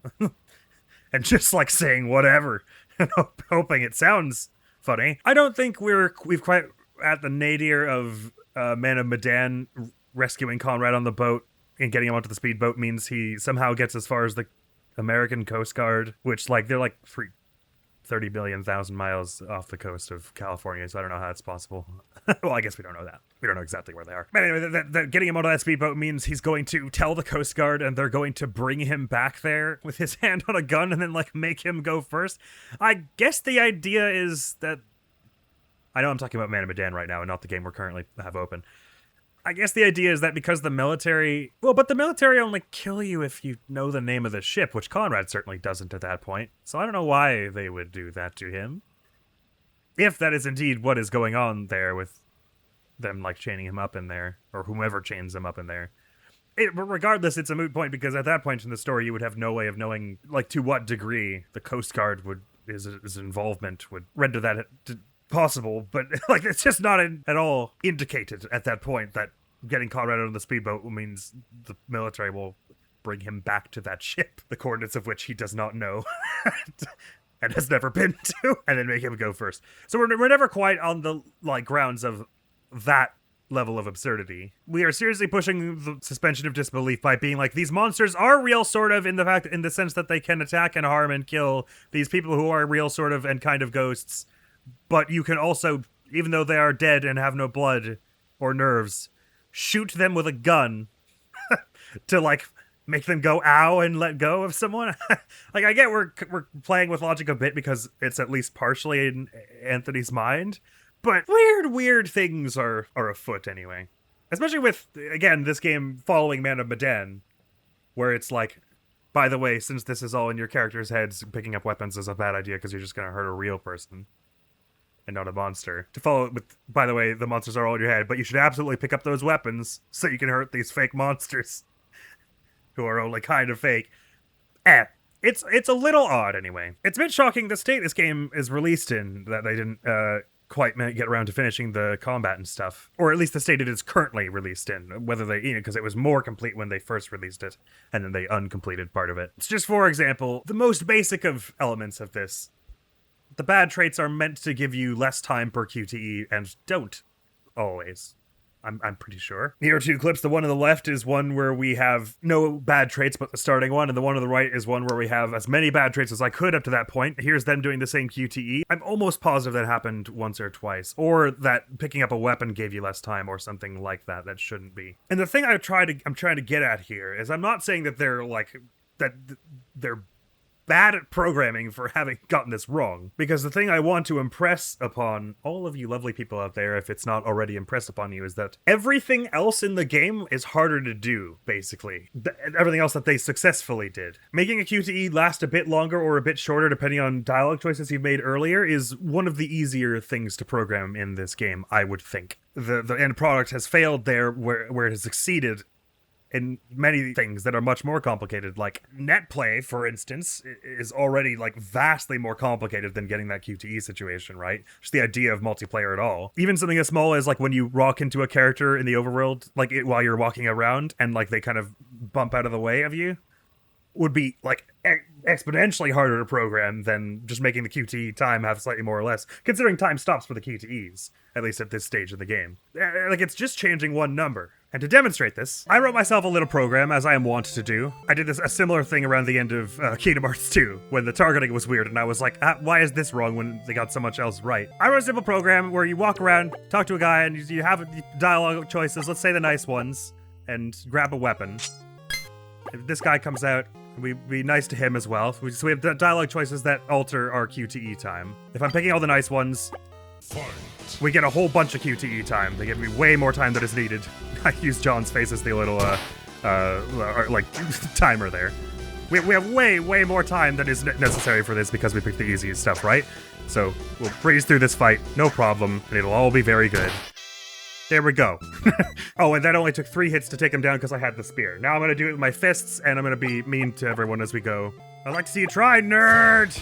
And just, like, saying whatever and hoping it sounds funny. I don't think we've quite at the nadir of Man of Medan rescuing Conrad on the boat and getting him onto the speedboat means he somehow gets as far as the American Coast Guard, which, like, they're like 30 billion thousand miles off the coast of California, so I don't know how that's possible. Well, I guess we don't know that. We don't know exactly where they are. But anyway, getting him onto that speedboat means he's going to tell the Coast Guard, and they're going to bring him back there with his hand on a gun and then, like, make him go first. I guess the idea is that... I know I'm talking about Man of Medan right now and not the game we're currently have open. I guess the idea is that because the military... Well, but the military only kill you if you know the name of the ship, which Conrad certainly doesn't at that point. So I don't know why they would do that to him. If that is indeed what is going on there with them, like, chaining him up in there, or whomever chains him up in there. But regardless, it's a moot point, because at that point in the story, you would have no way of knowing, like, to what degree the Coast Guard his involvement would render that possible, but, like, it's just not at all indicated at that point that getting Conrad on the speedboat means the military will bring him back to that ship, the coordinates of which he does not know and has never been to, and then make him go first. So we're never quite on the, like, grounds of that level of absurdity. We are seriously pushing the suspension of disbelief by being like, these monsters are real, sort of, in the sense that they can attack and harm and kill these people who are real, sort of, and kind of ghosts. But you can also, even though they are dead and have no blood or nerves, shoot them with a gun to, like, make them go ow and let go of someone. Like, I get we're playing with logic a bit because it's at least partially in Anthony's mind, but weird things are afoot anyway. Especially with, again, this game following Man of Medan, where it's like, by the way, since this is all in your character's heads, picking up weapons is a bad idea because you're just going to hurt a real person and not a monster. To follow it with, by the way, the monsters are all in your head, but you should absolutely pick up those weapons so you can hurt these fake monsters who are only kind of fake. It's a little odd anyway. It's a bit shocking the state this game is released in, that they didn't quite get around to finishing the combat and stuff. Or at least the state it is currently released in, whether they, because it was more complete when they first released it, and then they uncompleted part of it. It's just, for example, the most basic of elements of this. The bad traits are meant to give you less time per QTE, and don't always. I'm pretty sure. Here are two clips. The one on the left is one where we have no bad traits but the starting one, and the one on the right is one where we have as many bad traits as I could up to that point. Here's them doing the same QTE. I'm almost positive that happened once or twice, or that picking up a weapon gave you less time or something like that. That shouldn't be. And the thing I'm trying to get at here is I'm not saying that they're bad at programming for having gotten this wrong, because the thing I want to impress upon all of you lovely people out there, if it's not already impressed upon you, is that everything else in the game is harder to do, basically. Everything else that they successfully did. Making a QTE last a bit longer or a bit shorter, depending on dialogue choices you've made earlier, is one of the easier things to program in this game, I would think. The end product has failed there where it has succeeded in many things that are much more complicated. Like net play, for instance, is already like vastly more complicated than getting that QTE situation, right? Just the idea of multiplayer at all. Even something as small as like when you walk into a character in the overworld, like while you're walking around and like they kind of bump out of the way of you, would be like exponentially harder to program than just making the QTE time have slightly more or less, considering time stops for the QTEs, at least at this stage of the game. Like, it's just changing one number. And to demonstrate this, I wrote myself a little program, as I am wont to do. I did a similar thing around the end of Kingdom Hearts 2, when the targeting was weird, and I was like, why is this wrong when they got so much else right? I wrote a simple program where you walk around, talk to a guy, and you have dialogue choices, let's say the nice ones, and grab a weapon. If this guy comes out, we be nice to him as well. So we have dialogue choices that alter our QTE time. If I'm picking all the nice ones, we get a whole bunch of QTE time. They give me way more time than is needed. I use John's face as the little, like, timer there. We have way more time than is necessary for this because we picked the easiest stuff, right? So we'll breeze through this fight, no problem, and it'll all be very good. There we go. Oh, and that only took 3 hits to take him down because I had the spear. Now I'm going to do it with my fists, and I'm going to be mean to everyone as we go. I'd like to see you try, nerd!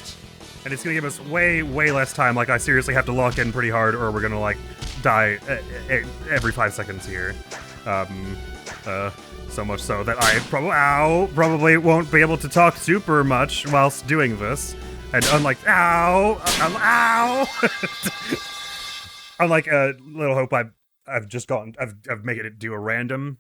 And it's going to give us way less time. Like, I seriously have to lock in pretty hard, or we're going to, like, die every 5 seconds here. So much so that I probably won't be able to talk super much whilst doing this. And unlike, unlike Little Hope, I've made it do a random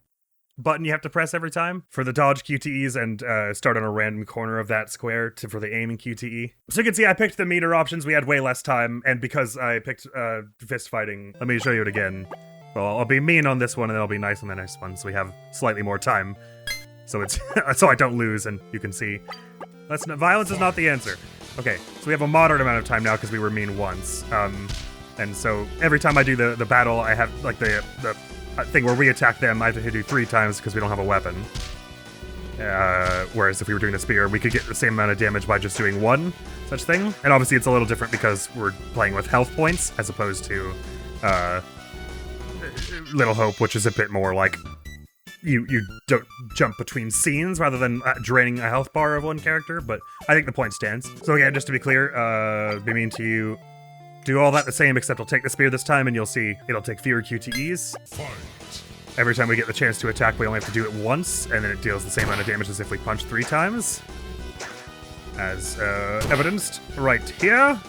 button you have to press every time for the dodge QTEs and start on a random corner of that square for the aiming QTE. So you can see I picked the meter options. We had way less time, and because I picked fist fighting, let me show you it again. Well, I'll be mean on this one and I'll be nice on the next one, so we have slightly more time. So it's so I don't lose, and you can see violence is not the answer. Okay, so we have a moderate amount of time now because we were mean once. And so every time I do the battle, I have like the thing where we attack them, I have to do 3 times because we don't have a weapon. Whereas if we were doing the spear, we could get the same amount of damage by just doing 1 such thing. And obviously it's a little different because we're playing with health points as opposed to Little Hope, which is a bit more like you don't jump between scenes rather than draining a health bar of one character, but I think the point stands. So again, just to be clear, be mean to you. Do all that the same, except I'll take the spear this time, and you'll see it'll take fewer QTEs. Every time we get the chance to attack, we only have to do it once, and then it deals the same amount of damage as if we punch 3 times. As evidenced right here.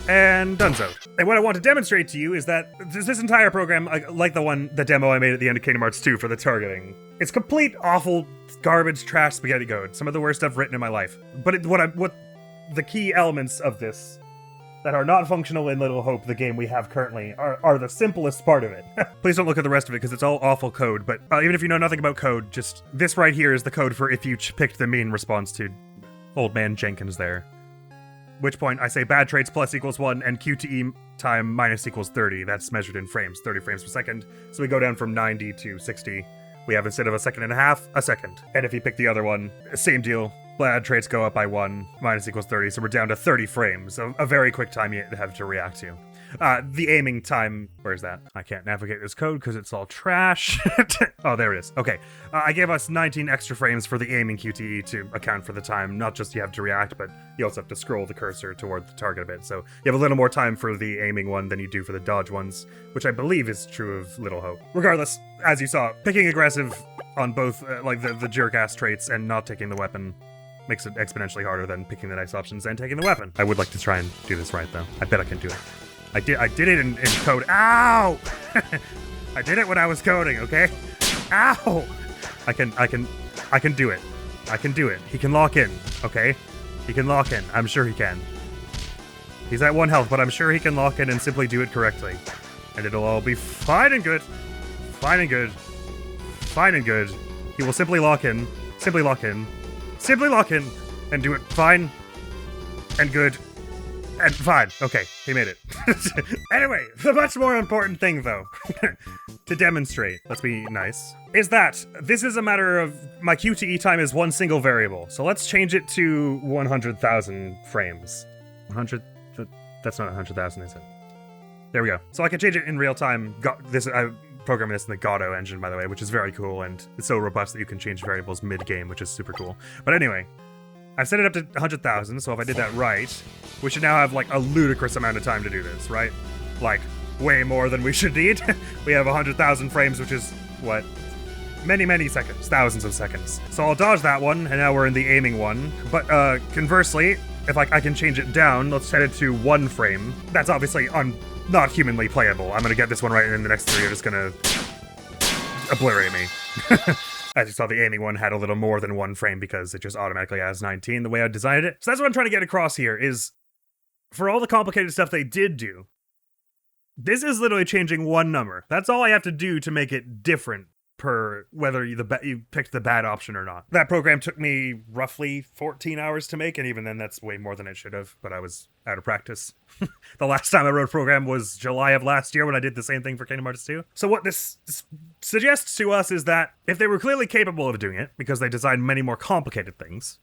And donezo. And what I want to demonstrate to you is that this entire program, like the demo I made at the end of Kingdom Hearts 2 for the targeting, it's complete awful garbage trash spaghetti code. Some of the worst I've written in my life. But what the key elements of this that are not functional in Little Hope, the game we have currently, are the simplest part of it. Please don't look at the rest of it because it's all awful code, but even if you know nothing about code, just this right here is the code for if you picked the mean response to Old Man Jenkins there. Which point I say bad traits plus equals 1 and QTE time minus equals 30. That's measured in frames, 30 frames per second. So we go down from 90 to 60. We have, instead of a second and a half, a second. And if you pick the other one, same deal. Bad traits go up by 1, minus equals 30, so we're down to 30 frames. So a very quick time you have to react to. The aiming time, where's that? I can't navigate this code because it's all trash. Oh, there it is. Okay. I gave us 19 extra frames for the aiming QTE to account for the time. Not just you have to react, but you also have to scroll the cursor toward the target a bit. So you have a little more time for the aiming one than you do for the dodge ones, which I believe is true of Little Hope. Regardless, as you saw, picking aggressive on both like the jerk-ass traits and not taking the weapon makes it exponentially harder than picking the nice options and taking the weapon. I would like to try and do this right, though. I bet I can do it. I did it in code. Ow! I did it when I was coding, okay? Ow! I can do it. I can do it. He can lock in, okay? He can lock in. I'm sure he can. He's at 1 health, but I'm sure he can lock in and simply do it correctly. And it'll all be fine and good. Fine and good. Fine and good. He will simply lock in. Simply lock in. Simply lock in and do it fine and good and fine. Okay, he made it. Anyway, the much more important thing, though, to demonstrate, let's be nice, is that this is a matter of my QTE time is 1 single variable. So let's change it to 100,000 frames. 100? That's not 100,000, is it? There we go. So I can change it in real time. programming this in the Godot engine, by the way, which is very cool, and it's so robust that you can change variables mid-game, which is super cool. But anyway, I've set it up to 100,000, so if I did that right, we should now have like a ludicrous amount of time to do this, right? Like, way more than we should need. We have 100,000 frames, which is, what? Many seconds, thousands of seconds. So I'll dodge that one, and now we're in the aiming one. But conversely, if I can change it down, let's set it to 1 frame. That's obviously not humanly playable. I'm gonna get this one right, and then the next 3 are just gonna obliterate me. As you saw, the aiming one had a little more than 1 frame because it just automatically has 19 the way I designed it. So that's what I'm trying to get across here is, for all the complicated stuff they did do, this is literally changing 1 number. That's all I have to do to make it different per whether you picked the bad option or not. That program took me roughly 14 hours to make, and even then that's way more than it should have, but I was out of practice. The last time I wrote a program was July of last year when I did the same thing for Kingdom Hearts 2. So what this suggests to us is that if they were clearly capable of doing it, because they designed many more complicated things,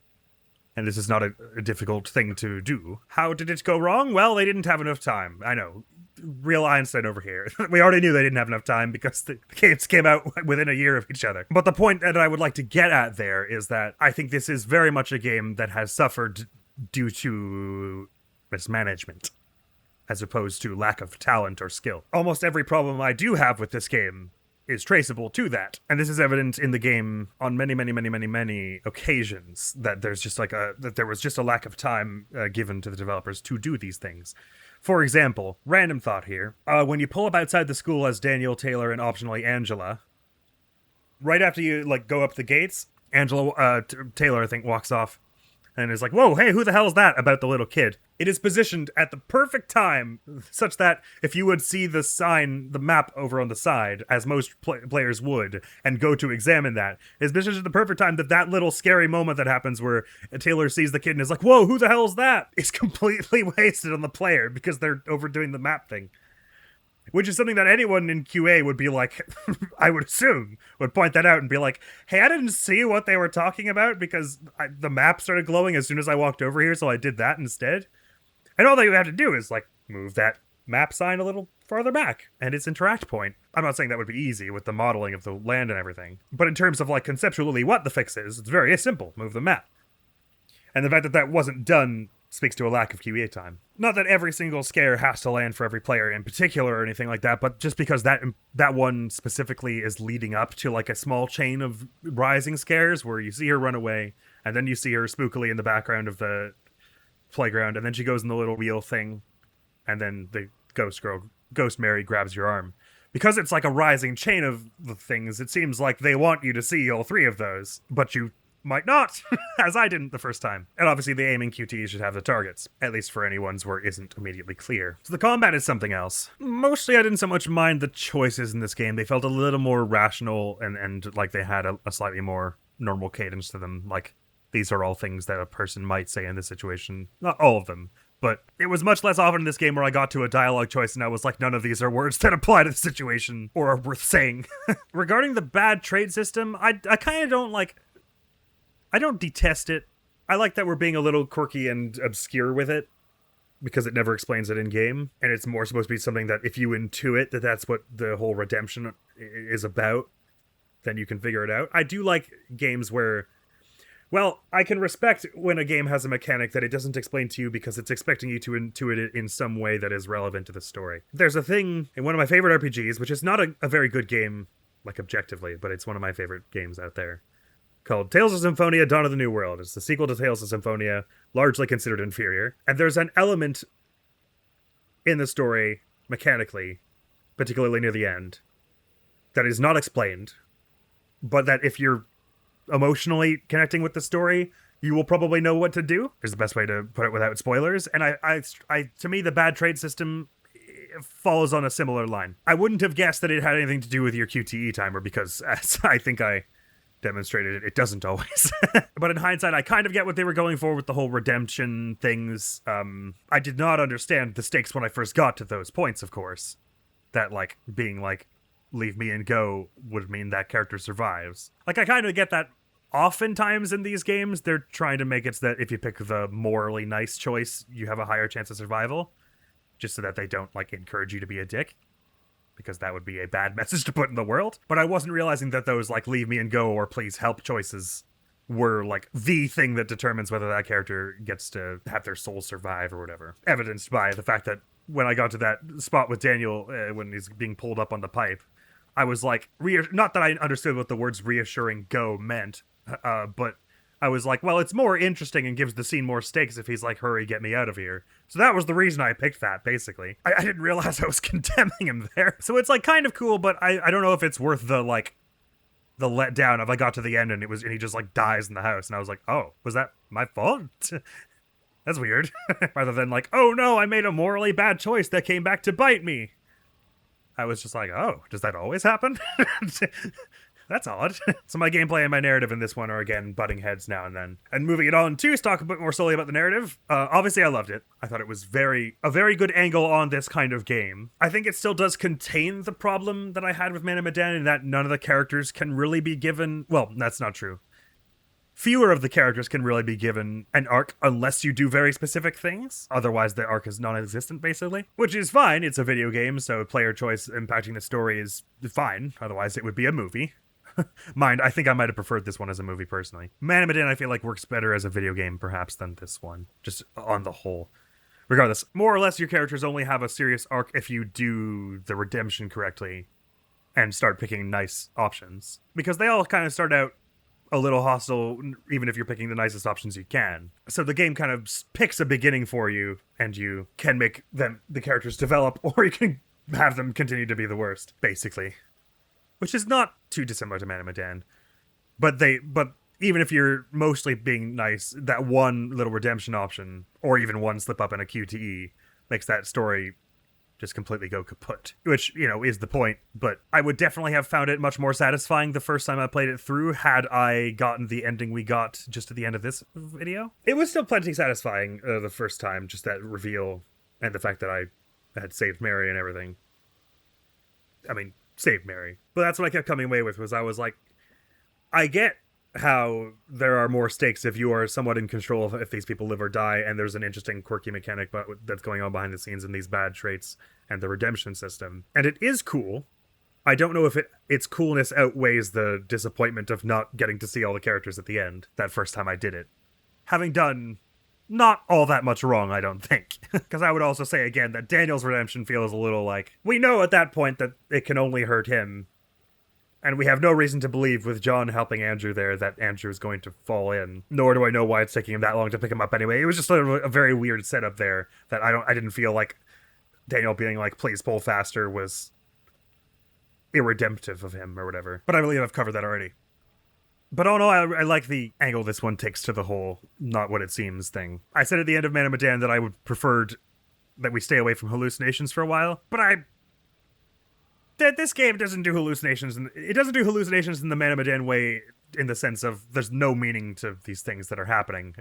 and this is not a difficult thing to do, how did it go wrong? Well, they didn't have enough time. I know. Real Einstein over here. We already knew they didn't have enough time because the games came out within a year of each other. But the point that I would like to get at there is that I think this is very much a game that has suffered due to mismanagement, as opposed to lack of talent or skill. Almost every problem I do have with this game is traceable to that. And this is evident in the game on many occasions, that there's just like that there was just a lack of time given to the developers to do these things. For example, random thought here, when you pull up outside the school as Daniel, Taylor, and optionally Angela, right after you like go up the gates, Taylor, I think, walks off and is like, whoa, hey, who the hell is that, about the little kid? It is positioned at the perfect time, such that if you would see the sign, the map over on the side, as most players would, and go to examine that, it's positioned at the perfect time that little scary moment that happens where Taylor sees the kid and is like, whoa, who the hell is that? Is completely wasted on the player because they're overdoing the map thing. Which is something that anyone in QA would be like, I would assume, would point that out and be like, hey, I didn't see what they were talking about because the map started glowing as soon as I walked over here, so I did that instead. And all that you have to do is, like, move that map sign a little farther back, and it's interact point. I'm not saying that would be easy with the modeling of the land and everything, but in terms of, like, conceptually what the fix is, it's very simple. Move the map. And the fact that that wasn't done speaks to a lack of QA time. Not that every single scare has to land for every player in particular or anything like that, but just because that one specifically is leading up to like a small chain of rising scares where you see her run away, and then you see her spookily in the background of the playground, and then she goes in the little wheel thing, and then the Ghost Mary grabs your arm. Because it's like a rising chain of the things, it seems like they want you to see all 3 of those, but you might not, as I didn't the first time. And obviously the aiming QTEs should have the targets, at least for any ones where it isn't immediately clear. So the combat is something else. Mostly I didn't so much mind the choices in this game. They felt a little more rational and like they had a slightly more normal cadence to them. Like, these are all things that a person might say in this situation. Not all of them, but it was much less often in this game where I got to a dialogue choice and I was like, none of these are words that apply to the situation or are worth saying. Regarding the bad trade system, I kind of don't like... I don't detest it. I like that we're being a little quirky and obscure with it, because it never explains it in-game, and it's more supposed to be something that if you intuit that that's what the whole redemption is about, then you can figure it out. I do like games where... Well, I can respect when a game has a mechanic that it doesn't explain to you because it's expecting you to intuit it in some way that is relevant to the story. There's a thing in one of my favorite RPGs, which is not a very good game, like objectively, but it's one of my favorite games out there, called Tales of Symphonia: Dawn of the New World. It's the sequel to Tales of Symphonia, largely considered inferior. And there's an element in the story, mechanically, particularly near the end, that is not explained, but that if you're emotionally connecting with the story, you will probably know what to do. Is the best way to put it without spoilers. And I to me, the bad trade system follows on a similar line. I wouldn't have guessed that it had anything to do with your QTE timer, because as I think I demonstrated it doesn't always. But in hindsight, I kind of get what they were going for with the whole redemption things. I did not understand the stakes when I first got to those points, of course. That, like, being like, leave me and go would mean that character survives. Like, I kind of get that oftentimes in these games. They're trying to make it so that if you pick the morally nice choice, you have a higher chance of survival. Just so that they don't, like, encourage you to be a dick. because that would be a bad message to put in the world. But I wasn't realizing that those, like, leave me and go or please help choices were, like, the thing that determines whether that character gets to have their soul survive or whatever. Evidenced by the fact that when I got to that spot with Daniel, when he's being pulled up on the pipe, I was like, not that I understood what the words reassuring go meant, but I was like, well, it's more interesting and gives the scene more stakes if he's like, hurry, get me out of here. So that was the reason I picked that, basically. I didn't realize I was condemning him there. So it's, like, kind of cool, but I don't know if it's worth the, like, the letdown of I got to the end and he just, like, dies in the house. And I was like, oh, was that my fault? That's weird. Rather than like, oh no, I made a morally bad choice that came back to bite me. I was just like, oh, does that always happen? That's odd. So my gameplay and my narrative in this one are, again, butting heads now and then. And moving it on to talk a bit more solely about the narrative. Obviously, I loved it. I thought it was a very good angle on this kind of game. I think it still does contain the problem that I had with Man of Medan in that none of the characters can really be given... Well, that's not true. Fewer of the characters can really be given an arc unless you do very specific things. Otherwise, the arc is non-existent, basically. Which is fine. It's a video game, so player choice impacting the story is fine. Otherwise, it would be a movie. Mind, I think I might have preferred this one as a movie, personally. Man of Medan, I feel like, works better as a video game, perhaps, than this one. Just on the whole. Regardless, more or less, your characters only have a serious arc if you do the redemption correctly and start picking nice options. Because they all kind of start out a little hostile, even if you're picking the nicest options you can. So the game kind of picks a beginning for you, and you can make the characters develop, or you can have them continue to be the worst, basically. Which is not too dissimilar to Man of Medan. But even if you're mostly being nice, that one little redemption option, or even one slip up in a QTE, makes that story just completely go kaput. Which, is the point, but I would definitely have found it much more satisfying the first time I played it through had I gotten the ending we got just at the end of this video. It was still plenty satisfying the first time, just that reveal and the fact that I had saved Mary and everything. I mean, saved Mary. But that's what I kept coming away with, was I was like, I get how there are more stakes if you are somewhat in control of if these people live or die, and there's an interesting quirky mechanic that's going on behind the scenes in these bad traits and the redemption system. And it is cool. I don't know if its coolness outweighs the disappointment of not getting to see all the characters at the end that first time I did it. Having done not all that much wrong, I don't think. Because I would also say again that Daniel's redemption feels a little like, we know at that point that it can only hurt him. And we have no reason to believe with John helping Andrew there that Andrew is going to fall in. Nor do I know why it's taking him that long to pick him up anyway. It was just a very weird setup there that I didn't feel like Daniel being like, please pull faster was irredemptive of him or whatever. But I believe I've covered that already. But oh no, I like the angle this one takes to the whole not what it seems thing. I said at the end of Man of Medan that I would preferred that we stay away from hallucinations for a while, but this game doesn't do hallucinations, and it doesn't do hallucinations in the Man of Medan way, in the sense of there's no meaning to these things that are happening.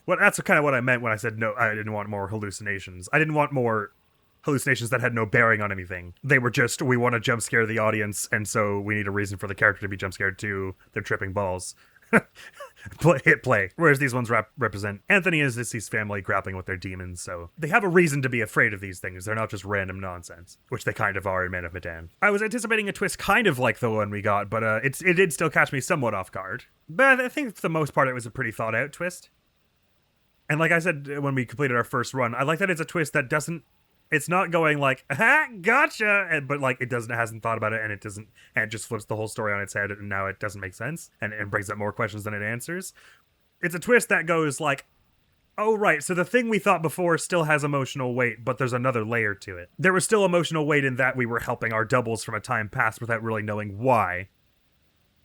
Well, that's kind of what I meant when I said no, I didn't want more hallucinations. I didn't want more hallucinations that had no bearing on anything. They were just, we want to jump scare the audience, and so we need a reason for the character to be jump scared too. They're tripping balls. Hit play. Whereas these ones represent Anthony and Zissy's family grappling with their demons, so they have a reason to be afraid of these things. They're not just random nonsense, which they kind of are in Man of Medan. I was anticipating a twist kind of like the one we got, but it did still catch me somewhat off guard. But I think for the most part it was a pretty thought out twist. And like I said when we completed our first run, I like that it's a twist that doesn't, it's not going like, ha, gotcha, but like it hasn't thought about it, and it just flips the whole story on its head, and now it doesn't make sense, and it brings up more questions than it answers. It's a twist that goes like, oh right, so the thing we thought before still has emotional weight, but there's another layer to it. There was still emotional weight in that we were helping our doubles from a time past without really knowing why.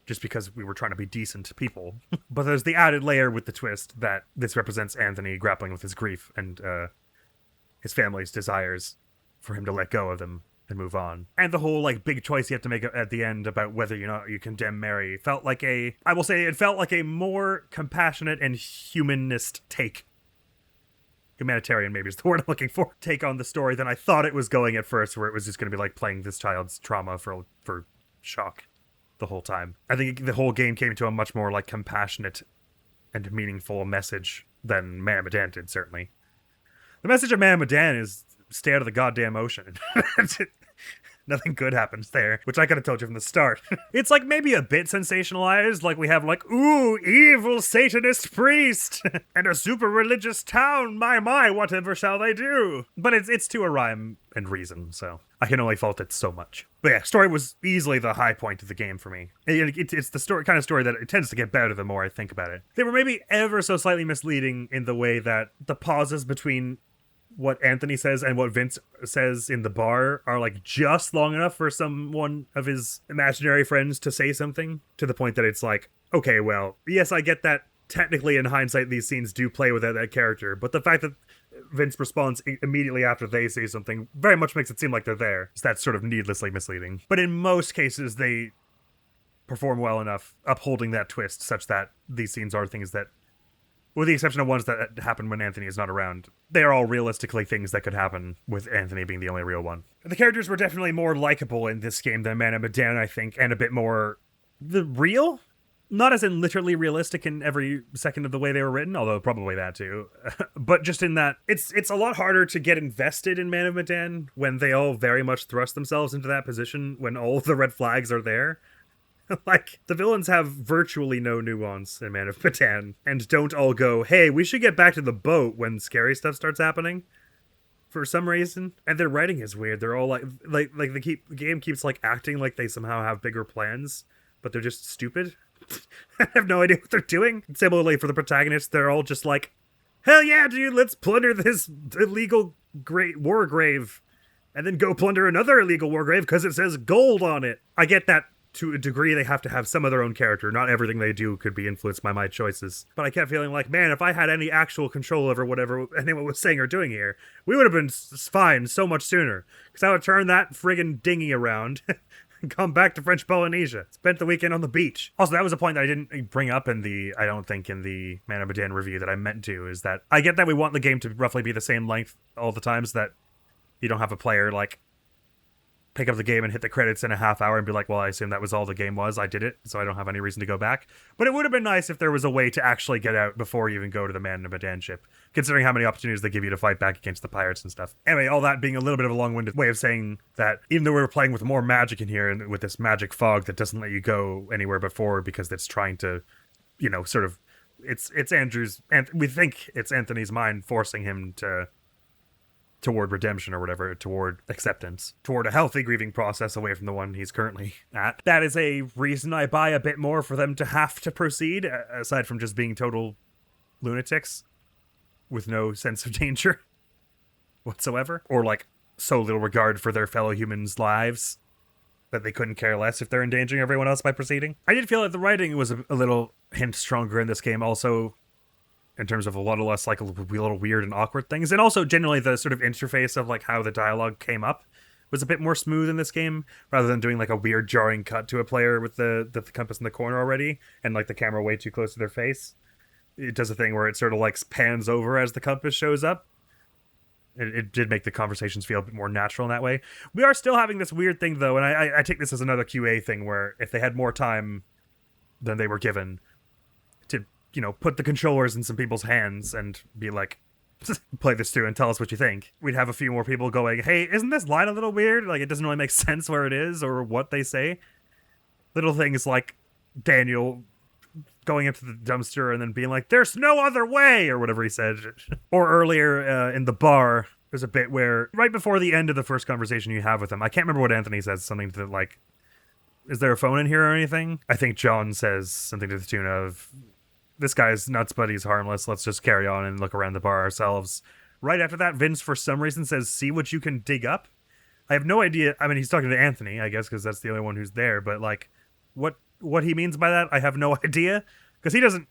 Just because we were trying to be decent people. But there's the added layer with the twist that this represents Anthony grappling with his grief and his family's desires for him to let go of them and move on. And the whole like big choice you have to make at the end about whether you condemn Mary felt like it felt like a more compassionate and humanist take. Humanitarian maybe is the word I'm looking for. Take on the story than I thought it was going at first, where it was just going to be like playing this child's trauma for shock the whole time. I think the whole game came to a much more like compassionate and meaningful message than Man of Medan did, certainly. The message of Man of Medan is stay out of the goddamn ocean. Nothing good happens there, which I could have told you from the start. It's like maybe a bit sensationalized, like we have like, ooh, evil Satanist priest and a super religious town, my, whatever shall they do? But it's to a rhyme and reason, so I can only fault it so much. But yeah, story was easily the high point of the game for me. It's the story kind of story that it tends to get better the more I think about it. They were maybe ever so slightly misleading in the way that the pauses between what Anthony says and what Vince says in the bar are like just long enough for someone of his imaginary friends to say something, to the point that it's like, okay, well, yes, I get that technically in hindsight these scenes do play with that character, but the fact that Vince responds immediately after they say something very much makes it seem like they're there. So that's sort of needlessly misleading. But in most cases, they perform well enough upholding that twist such that these scenes are things that, with the exception of ones that happen when Anthony is not around, they are all realistically things that could happen with Anthony being the only real one. The characters were definitely more likable in this game than Man of Medan, I think, and a bit more real? Not as in literally realistic in every second of the way they were written, although probably that too. But just in that, it's a lot harder to get invested in Man of Medan when they all very much thrust themselves into that position, when all the red flags are there. Like, the villains have virtually no nuance in Man of Medan, and don't all go, hey, we should get back to the boat when scary stuff starts happening, for some reason. And their writing is weird. They're all like the game keeps like acting like they somehow have bigger plans, but they're just stupid. I have no idea what they're doing. Similarly, for the protagonists, they're all just like, hell yeah, dude, let's plunder this illegal war grave, and then go plunder another illegal war grave because it says gold on it. I get that to a degree they have to have some of their own character. Not everything they do could be influenced by my choices. But I kept feeling like, man, if I had any actual control over whatever anyone was saying or doing here, we would have been fine so much sooner. Because I would turn that friggin' dinghy around and come back to French Polynesia. Spent the weekend on the beach. Also, that was a point that I didn't bring up in the Man of Medan review that I meant to, is that I get that we want the game to roughly be the same length all the time, so that you don't have a player, like, pick up the game and hit the credits in a half hour and be like, well, I assume that was all the game was. I did it, so I don't have any reason to go back. But it would have been nice if there was a way to actually get out before you even go to the Man of Medan ship, considering how many opportunities they give you to fight back against the pirates and stuff. Anyway, all that being a little bit of a long-winded way of saying that even though we're playing with more magic in here and with this magic fog that doesn't let you go anywhere but forward because it's trying to, you know, sort of, it's Andrew's, and we think it's Anthony's mind forcing him toward redemption or whatever, toward acceptance, toward a healthy grieving process away from the one he's currently at. That is a reason I buy a bit more for them to have to proceed, aside from just being total lunatics with no sense of danger whatsoever, or like so little regard for their fellow humans' lives that they couldn't care less if they're endangering everyone else by proceeding. I did feel like the writing was a little hint stronger in this game also, in terms of a lot of less like a little weird and awkward things. And also generally the sort of interface of like how the dialogue came up was a bit more smooth in this game, rather than doing like a weird jarring cut to a player with the compass in the corner already and like the camera way too close to their face. It does a thing where it sort of like pans over as the compass shows up. It did make the conversations feel a bit more natural in that way. We are still having this weird thing though, and I take this as another QA thing where if they had more time than they were given to, you know, put the controllers in some people's hands and be like, play this through and tell us what you think, we'd have a few more people going, hey, isn't this line a little weird? Like, it doesn't really make sense where it is or what they say. Little things like Daniel going into the dumpster and then being like, there's no other way, or whatever he said. Or earlier in the bar, there's a bit where, right before the end of the first conversation you have with him, I can't remember what Anthony says, something to like, is there a phone in here or anything? I think John says something to the tune of, this guy's nuts, but he's harmless. Let's just carry on and look around the bar ourselves. Right after that, Vince, for some reason, says, see what you can dig up. I have no idea. I mean, he's talking to Anthony, I guess, because that's the only one who's there. But, like, what he means by that, I have no idea. Because he doesn't...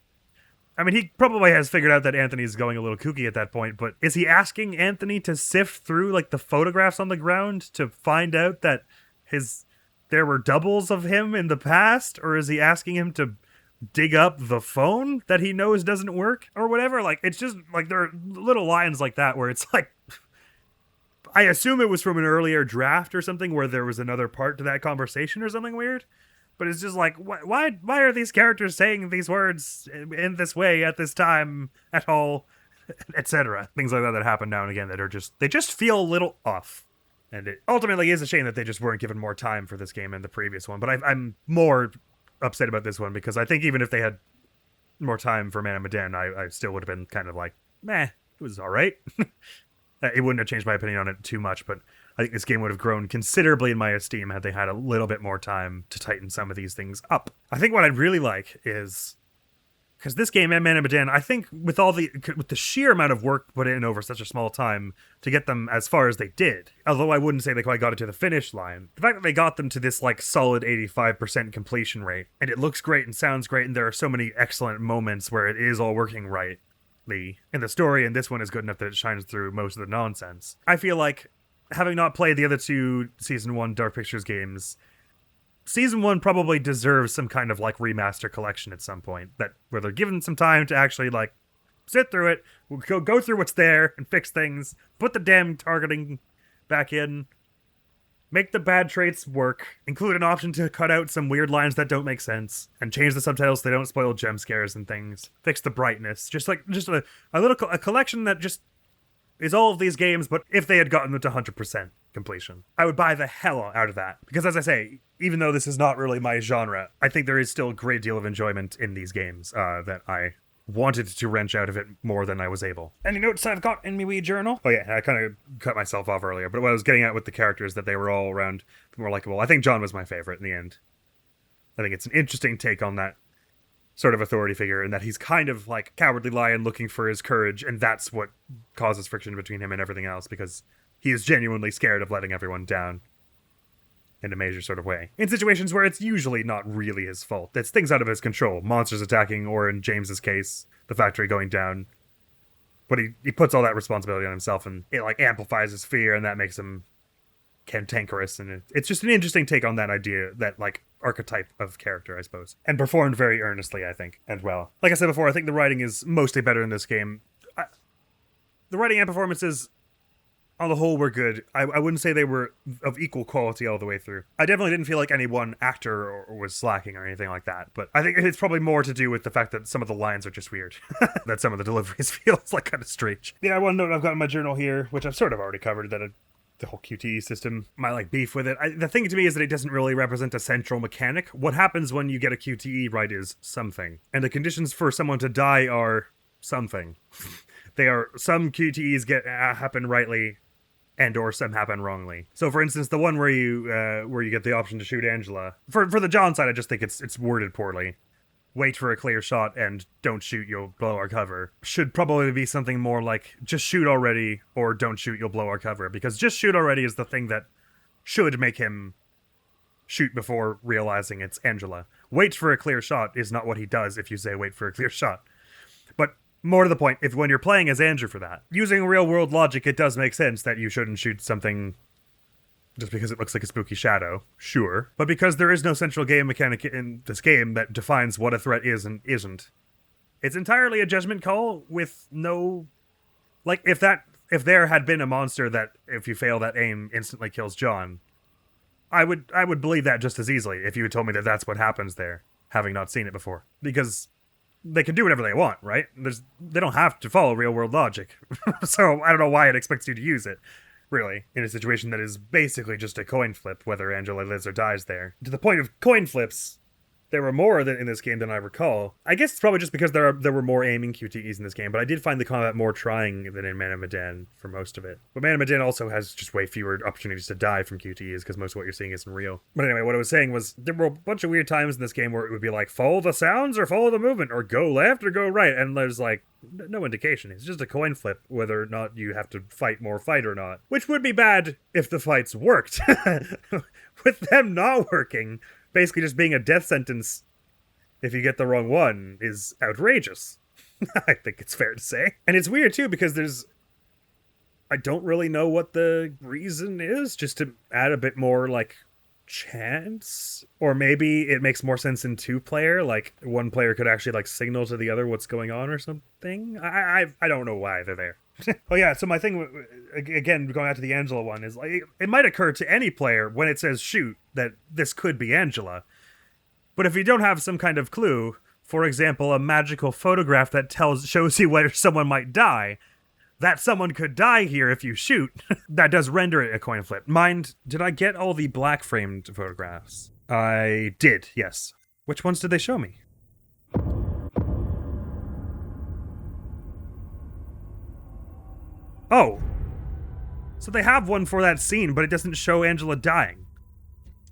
I mean, he probably has figured out that Anthony's going a little kooky at that point. But is he asking Anthony to sift through, like, the photographs on the ground to find out that there were doubles of him in the past? Or is he asking him to dig up the phone that he knows doesn't work or whatever? Like, it's just like there are little lines like that where it's like, I assume it was from an earlier draft or something where there was another part to that conversation or something weird, but it's just like, why are these characters saying these words in this way at this time at all, etc. Things like that happen now and again that are just, they just feel a little off And it ultimately is a shame that they just weren't given more time for this game and the previous one. But I'm more upset about this one because I think even if they had more time for Man of Medan, I still would have been kind of like, meh, it was all right. It wouldn't have changed my opinion on it too much, but I think this game would have grown considerably in my esteem had they had a little bit more time to tighten some of these things up. I think what I'd really like is, because this game and Man of Medan, I think with the sheer amount of work put in over such a small time to get them as far as they did, although I wouldn't say they quite got it to the finish line, the fact that they got them to this like solid 85% completion rate, and it looks great and sounds great, and there are so many excellent moments where it is all working right. And the story in this one is good enough that it shines through most of the nonsense. I feel like, having not played the other two Season 1 Dark Pictures games, Season 1 probably deserves some kind of like remaster collection at some point, where they're given some time to actually like sit through it, go through what's there and fix things, put the damn targeting back in, make the bad traits work, include an option to cut out some weird lines that don't make sense, and change the subtitles so they don't spoil jump scares and things. Fix the brightness. Just a collection that just is all of these games, but if they had gotten them to 100% completion, I would buy the hell out of that. Because as I say, even though this is not really my genre, I think there is still a great deal of enjoyment in these games that I wanted to wrench out of it more than I was able. Any notes I've got in me wee journal? Oh yeah, I kind of cut myself off earlier, but what I was getting at with the characters, that they were all around more likable. I think John was my favorite in the end. I think it's an interesting take on that sort of authority figure, and that he's kind of like Cowardly Lion looking for his courage, and that's what causes friction between him and everything else, because he is genuinely scared of letting everyone down in a major sort of way. In situations where it's usually not really his fault. It's things out of his control. Monsters attacking, or in James's case, the factory going down. But he puts all that responsibility on himself, and it like amplifies his fear, and that makes him cantankerous, and it's just an interesting take on that idea, that like archetype of character, I suppose. And performed very earnestly, I think, and well. Like I said before, I think the writing is mostly better in this game. The writing and performances on the whole were good. I wouldn't say they were of equal quality all the way through. I definitely didn't feel like any one actor or was slacking or anything like that, but I think it's probably more to do with the fact that some of the lines are just weird. That some of the deliveries feels like kind of strange. Yeah, one note I've got in my journal here, which I've sort of already covered, that the whole QTE system, my like beef with it. The thing to me is that it doesn't really represent a central mechanic. What happens when you get a QTE right is something, and the conditions for someone to die are something. They are, some QTEs happen rightly, and or some happen wrongly. So, for instance, the one where you get the option to shoot Angela, for the John side, I just think it's worded poorly. Wait for a clear shot and don't shoot, you'll blow our cover. Should probably be something more like just shoot already, or don't shoot, you'll blow our cover. Because just shoot already is the thing that should make him shoot before realizing it's Angela. Wait for a clear shot is not what he does if you say wait for a clear shot. But more to the point, when you're playing as Andrew for that, using real world logic, it does make sense that you shouldn't shoot something just because it looks like a spooky shadow, sure. But because there is no central game mechanic in this game that defines what a threat is and isn't, it's entirely a judgment call with no... Like, if there had been a monster that, if you fail that aim, instantly kills John, I would believe that just as easily if you had told me that that's what happens there, having not seen it before. Because they can do whatever they want, right? They don't have to follow real-world logic. So I don't know why it expects you to use it, really, in a situation that is basically just a coin flip, whether Angela lives or dies there. To the point of coin flips, there were more in this game than I recall. I guess it's probably just because there were more aiming QTEs in this game, but I did find the combat more trying than in Man of Medan for most of it. But Man of Medan also has just way fewer opportunities to die from QTEs, because most of what you're seeing isn't real. But anyway, what I was saying was, there were a bunch of weird times in this game where it would be like, follow the sounds or follow the movement, or go left or go right, and there's like no indication. It's just a coin flip whether or not you have to fight or not. Which would be bad if the fights worked. With them not working, basically just being a death sentence if you get the wrong one is outrageous. I think it's fair to say. And it's weird too, because I don't really know what the reason is, just to add a bit more like chance, or maybe it makes more sense in two-player, like one player could actually like signal to the other what's going on or something. I don't know why they're there. Oh yeah, so my thing, again, going out to the Angela one, is like, it might occur to any player when it says shoot that this could be Angela. But if you don't have some kind of clue, for example, a magical photograph that shows you where someone might die, that someone could die here if you shoot, that does render it a coin flip. Mind, did I get all the black framed photographs? I did, yes. Which ones did they show me? Oh. So they have one for that scene, but it doesn't show Angela dying.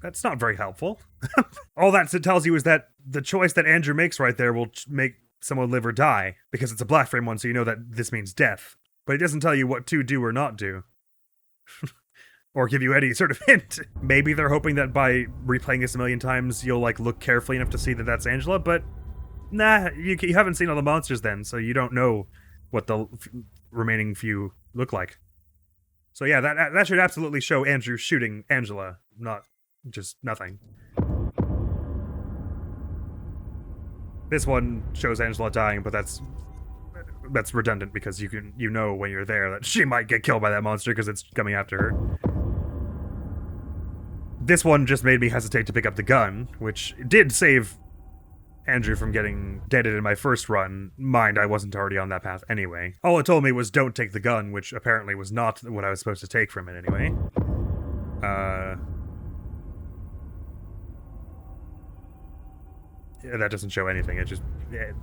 That's not very helpful. All that tells you is that the choice that Andrew makes right there will make someone live or die, because it's a black frame one, so you know that this means death. But it doesn't tell you what to do or not do. Or give you any sort of hint. Maybe they're hoping that by replaying this a million times, you'll like look carefully enough to see that that's Angela, but nah, you haven't seen all the monsters then, so you don't know what the remaining few look like. So yeah, that should absolutely show Andrew shooting Angela, not just nothing. This one shows Angela dying, but that's redundant because you know when you're there that she might get killed by that monster because it's coming after her. This one just made me hesitate to pick up the gun, which did save Andrew from getting deaded in my first run. Mind, I wasn't already on that path anyway. All it told me was don't take the gun, which apparently was not what I was supposed to take from it anyway. Yeah, that doesn't show anything. It just...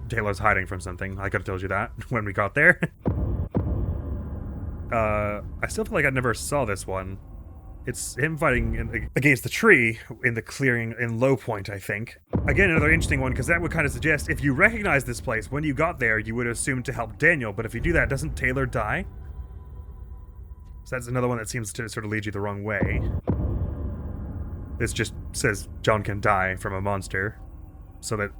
Taylor's hiding from something. I could have told you that when we got there. I still feel like I never saw this one. It's him fighting against the tree in the clearing in Low Point, I think. Again, another interesting one, because that would kind of suggest if you recognize this place, when you got there, you would assume to help Daniel, but if you do that, doesn't Taylor die? So that's another one that seems to sort of lead you the wrong way. This just says John can die from a monster. So that...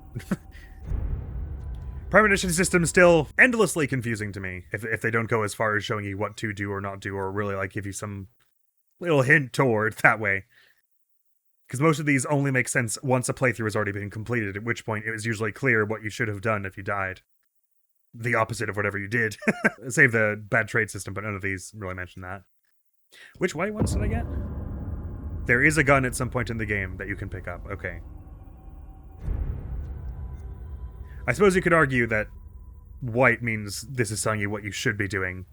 Premonition system is still endlessly confusing to me, if they don't go as far as showing you what to do or not do, or really like give you some little hint toward that way. Because most of these only make sense once a playthrough has already been completed, at which point it was usually clear what you should have done if you died. The opposite of whatever you did. Save the bad trade system, but none of these really mention that. Which white ones did I get? There is a gun at some point in the game that you can pick up. Okay. I suppose you could argue that white means this is telling you what you should be doing.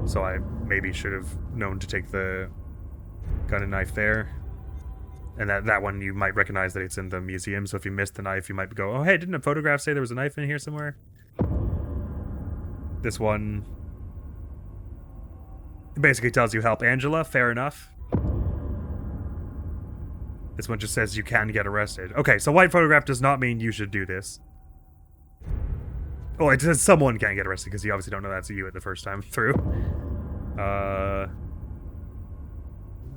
So I maybe should have known to take the gun and knife there. And that one you might recognize that it's in the museum, so if you missed the knife, you might go, oh hey, didn't a photograph say there was a knife in here somewhere? This one basically tells you help Angela, fair enough. This one just says you can get arrested. Okay, so white photograph does not mean you should do this. Well, it says someone can get arrested, because you obviously don't know that's you at the first time through.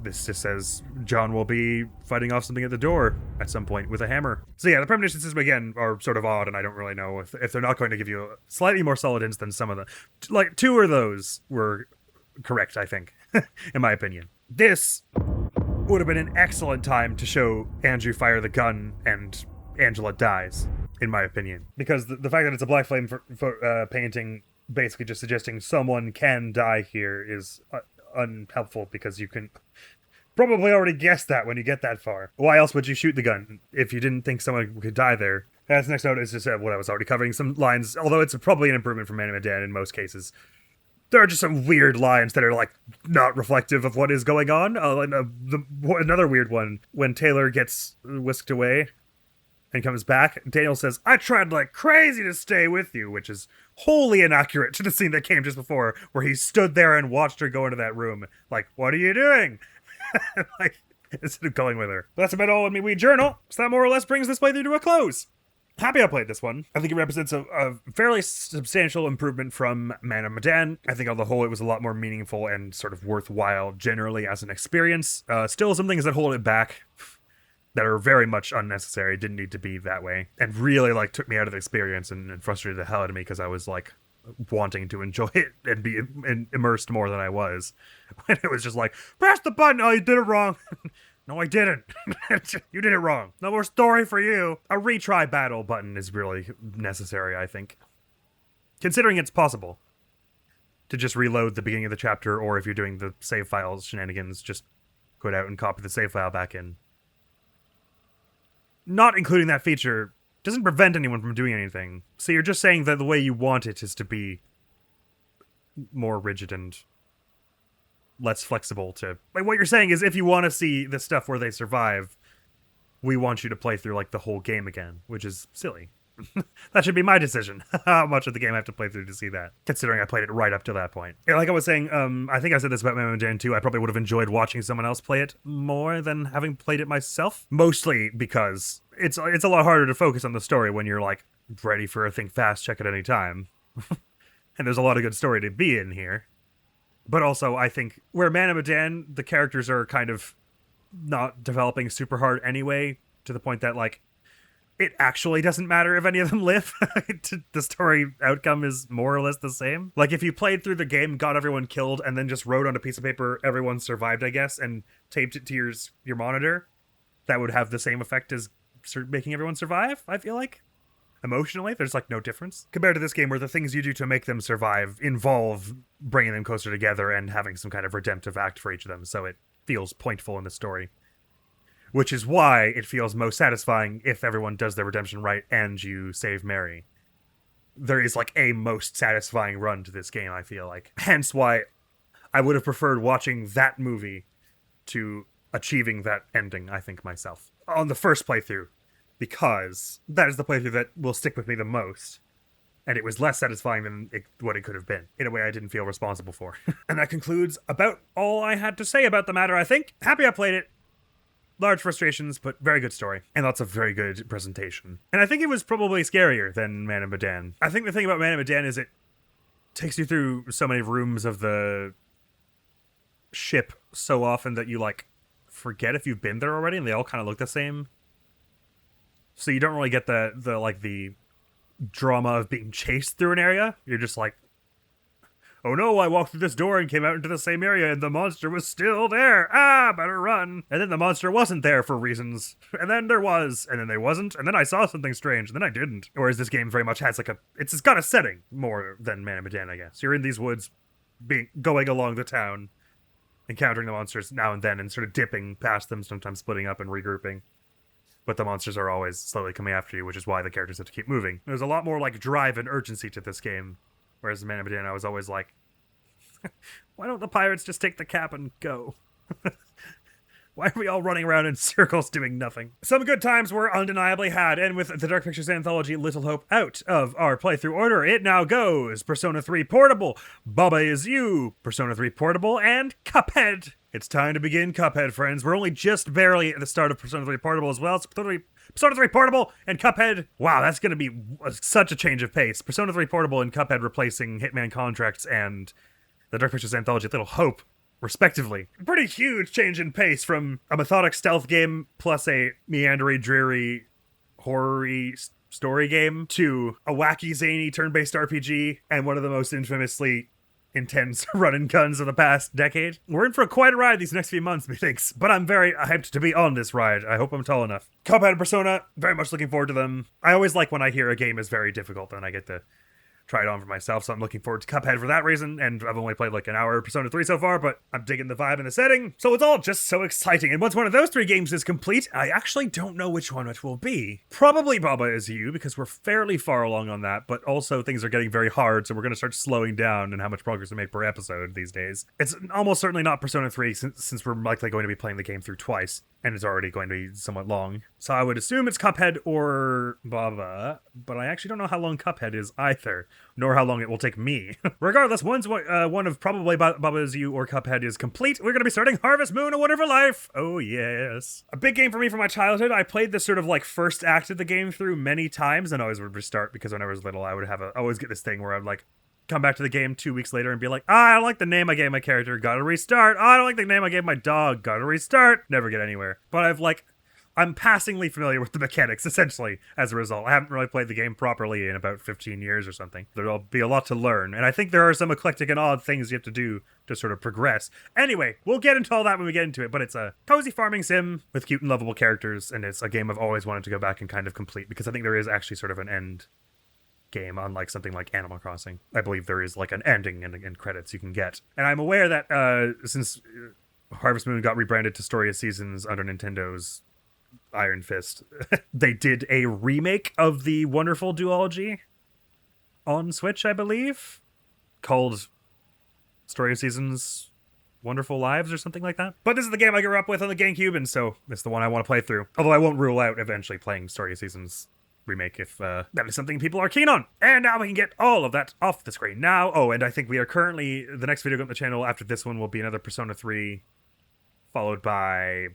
This just says John will be fighting off something at the door at some point with a hammer. So yeah, the premonition system, again, are sort of odd, and I don't really know if they're not going to give you a slightly more solid hints than some of them. Like, 2 of those were correct, I think, in my opinion. This would have been an excellent time to show Andrew fire the gun and Angela dies, in my opinion. Because the fact that it's a black flame painting basically just suggesting someone can die here is unhelpful, because you can probably already guess that when you get that far. Why else would you shoot the gun if you didn't think someone could die there? That's next note is just what I was already covering. Some lines, although it's probably an improvement from Anime Dan in most cases. There are just some weird lines that are, like, not reflective of what is going on. Another weird one, when Taylor gets whisked away and comes back, Daniel says, I tried like crazy to stay with you, which is wholly inaccurate to the scene that came just before, where he stood there and watched her go into that room. Like, what are you doing? Like, instead of going with her. But that's about all in me wee journal. So that more or less brings this playthrough to a close. Happy I played this one. I think it represents a fairly substantial improvement from Man of Medan. I think on the whole it was a lot more meaningful and sort of worthwhile generally as an experience. Still some things that hold it back that are very much unnecessary, didn't need to be that way, and really like took me out of the experience and frustrated the hell out of me, because I was like wanting to enjoy it and be immersed more than I was. When it was just like, press the button, oh you did it wrong. No, I didn't. You did it wrong. No more story for you. A retry battle button is really necessary, I think. Considering it's possible to just reload the beginning of the chapter, or if you're doing the save files shenanigans, just go out and copy the save file back in. Not including that feature doesn't prevent anyone from doing anything. So you're just saying that the way you want it is to be more rigid and less flexible to... Like, what you're saying is if you want to see the stuff where they survive, we want you to play through, like, the whole game again, which is silly. That should be my decision. How much of the game I have to play through to see that, considering I played it right up to that point. Yeah, like I was saying, I think I said this about Man Dan 2, I probably would have enjoyed watching someone else play it more than having played it myself. Mostly because it's a lot harder to focus on the story when you're, like, ready for a think fast check at any time. And there's a lot of good story to be in here. But also, I think, where Man of Medan, the characters are kind of not developing super hard anyway, to the point that, like, it actually doesn't matter if any of them live. The story outcome is more or less the same. Like, if you played through the game, got everyone killed, and then just wrote on a piece of paper, everyone survived, I guess, and taped it to your monitor, that would have the same effect as making everyone survive, I feel like. Emotionally, there's, like, no difference. Compared to this game, where the things you do to make them survive involve bringing them closer together and having some kind of redemptive act for each of them, so it feels pointful in the story. Which is why it feels most satisfying if everyone does their redemption right and you save Mary. There is, like, a most satisfying run to this game, I feel like. Hence why I would have preferred watching that movie to achieving that ending, I think, myself. On the first playthrough. Because that is the playthrough that will stick with me the most. And it was less satisfying than what it could have been, in a way I didn't feel responsible for. And that concludes about all I had to say about the matter, I think. Happy I played it. Large frustrations, but very good story. And lots of very good presentation. And I think it was probably scarier than Man of Medan. I think the thing about Man of Medan is it takes you through so many rooms of the ship so often that you, like, forget if you've been there already, and they all kind of look the same. So you don't really get the drama of being chased through an area. You're just like, oh no, I walked through this door and came out into the same area and the monster was still there. Ah, better run. And then the monster wasn't there for reasons. And then there was. And then there wasn't. And then I saw something strange. And then I didn't. Whereas this game very much has like it's got a setting more than Man of Medan, I guess. You're in these woods going along the town, encountering the monsters now and then and sort of dipping past them, sometimes splitting up and regrouping. But the monsters are always slowly coming after you, which is why the characters have to keep moving. There's a lot more like drive and urgency to this game. Whereas in Man of Medan, I was always like, why don't the pirates just take the cap and go? Why are we all running around in circles doing nothing? Some good times were undeniably had, and with the Dark Pictures Anthology Little Hope out of our playthrough order, it now goes Persona 3 Portable, Baba Is You, Persona 3 Portable, and Cuphead. It's time to begin Cuphead, friends. We're only just barely at the start of Persona 3 Portable as well, so Persona 3 Portable and Cuphead. Wow, that's going to be such a change of pace. Persona 3 Portable and Cuphead replacing Hitman Contracts and the Dark Pictures Anthology Little Hope, respectively. Pretty huge change in pace from a methodic stealth game plus a meandery, dreary, horror-y story game to a wacky, zany, turn-based RPG and one of the most infamously intense run and guns of the past decade. We're in for quite a ride these next few months, methinks, but I'm very hyped to be on this ride. I hope I'm tall enough. Cuphead and Persona, very much looking forward to them. I always like when I hear a game is very difficult, then I get to try it on for myself, so I'm looking forward to Cuphead for that reason, and I've only played like an hour of Persona 3 so far, but I'm digging the vibe and the setting, so it's all just so exciting. And once one of those three games is complete, I actually don't know which one it will be. Probably Baba Is You, because we're fairly far along on that, but also things are getting very hard, so we're going to start slowing down in how much progress we make per episode these days. It's almost certainly not Persona 3, since we're likely going to be playing the game through twice, and it's already going to be somewhat long. So I would assume it's Cuphead or Baba, but I actually don't know how long Cuphead is either, nor how long it will take me. Regardless, one of probably Baba Is You or Cuphead is complete. We're going to be starting Harvest Moon: A Wonderful Life. Oh yes. A big game for me from my childhood. I played the sort of like first act of the game through many times and always would restart, because when I was little I would always get this thing where I'd like come back to the game 2 weeks later and be like, I don't like the name I gave my character, gotta restart. I don't like the name I gave my dog, gotta restart. Never get anywhere. But I'm passingly familiar with the mechanics, essentially, as a result. I haven't really played the game properly in about 15 years or something. There'll be a lot to learn, and I think there are some eclectic and odd things you have to do to sort of progress. Anyway, we'll get into all that when we get into it, but it's a cozy farming sim with cute and lovable characters, and it's a game I've always wanted to go back and kind of complete, because I think there is actually sort of an end game, unlike something like Animal Crossing. I believe there is like an ending and credits you can get. And I'm aware that since Harvest Moon got rebranded to Story of Seasons under Nintendo's Iron Fist, they did a remake of the wonderful duology on Switch, I believe, called Story of Seasons Wonderful Lives or something like that. But this is the game I grew up with on the GameCube, and so it's the one I want to play through. Although I won't rule out eventually playing Story of Seasons remake if that is something people are keen on. And now we can get all of that off the screen now. Oh, and I think we are currently, the next video on the channel after this one will be another Persona 3, followed by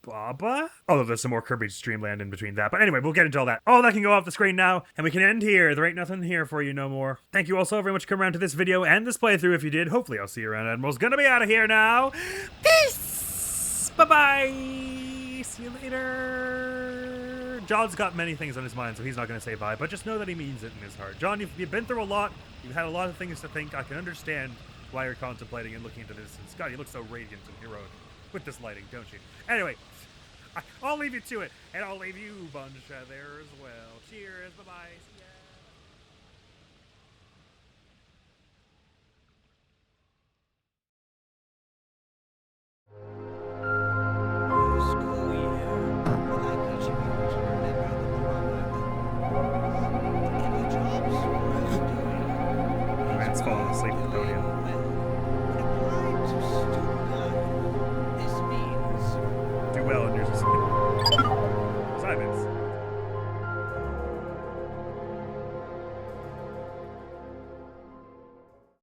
Baba? Although there's some more Kirby's Dream Land in between that. But anyway, we'll get into all that. All that can go off the screen now, and we can end here. There ain't nothing here for you no more. Thank you all so very much for coming around to this video and this playthrough. If you did, hopefully I'll see you around. Admiral's gonna be out of here now. Peace! Bye-bye! See you later. John's got many things on his mind, so he's not gonna say bye, but just know that he means it in his heart. John, you've been through a lot. You've had a lot of things to think. I can understand why you're contemplating and looking into this. And Scott, you look so radiant and heroic with this lighting, don't you? Anyway, I'll leave you to it, and I'll leave you, bunch, there as well. Cheers, bye-bye.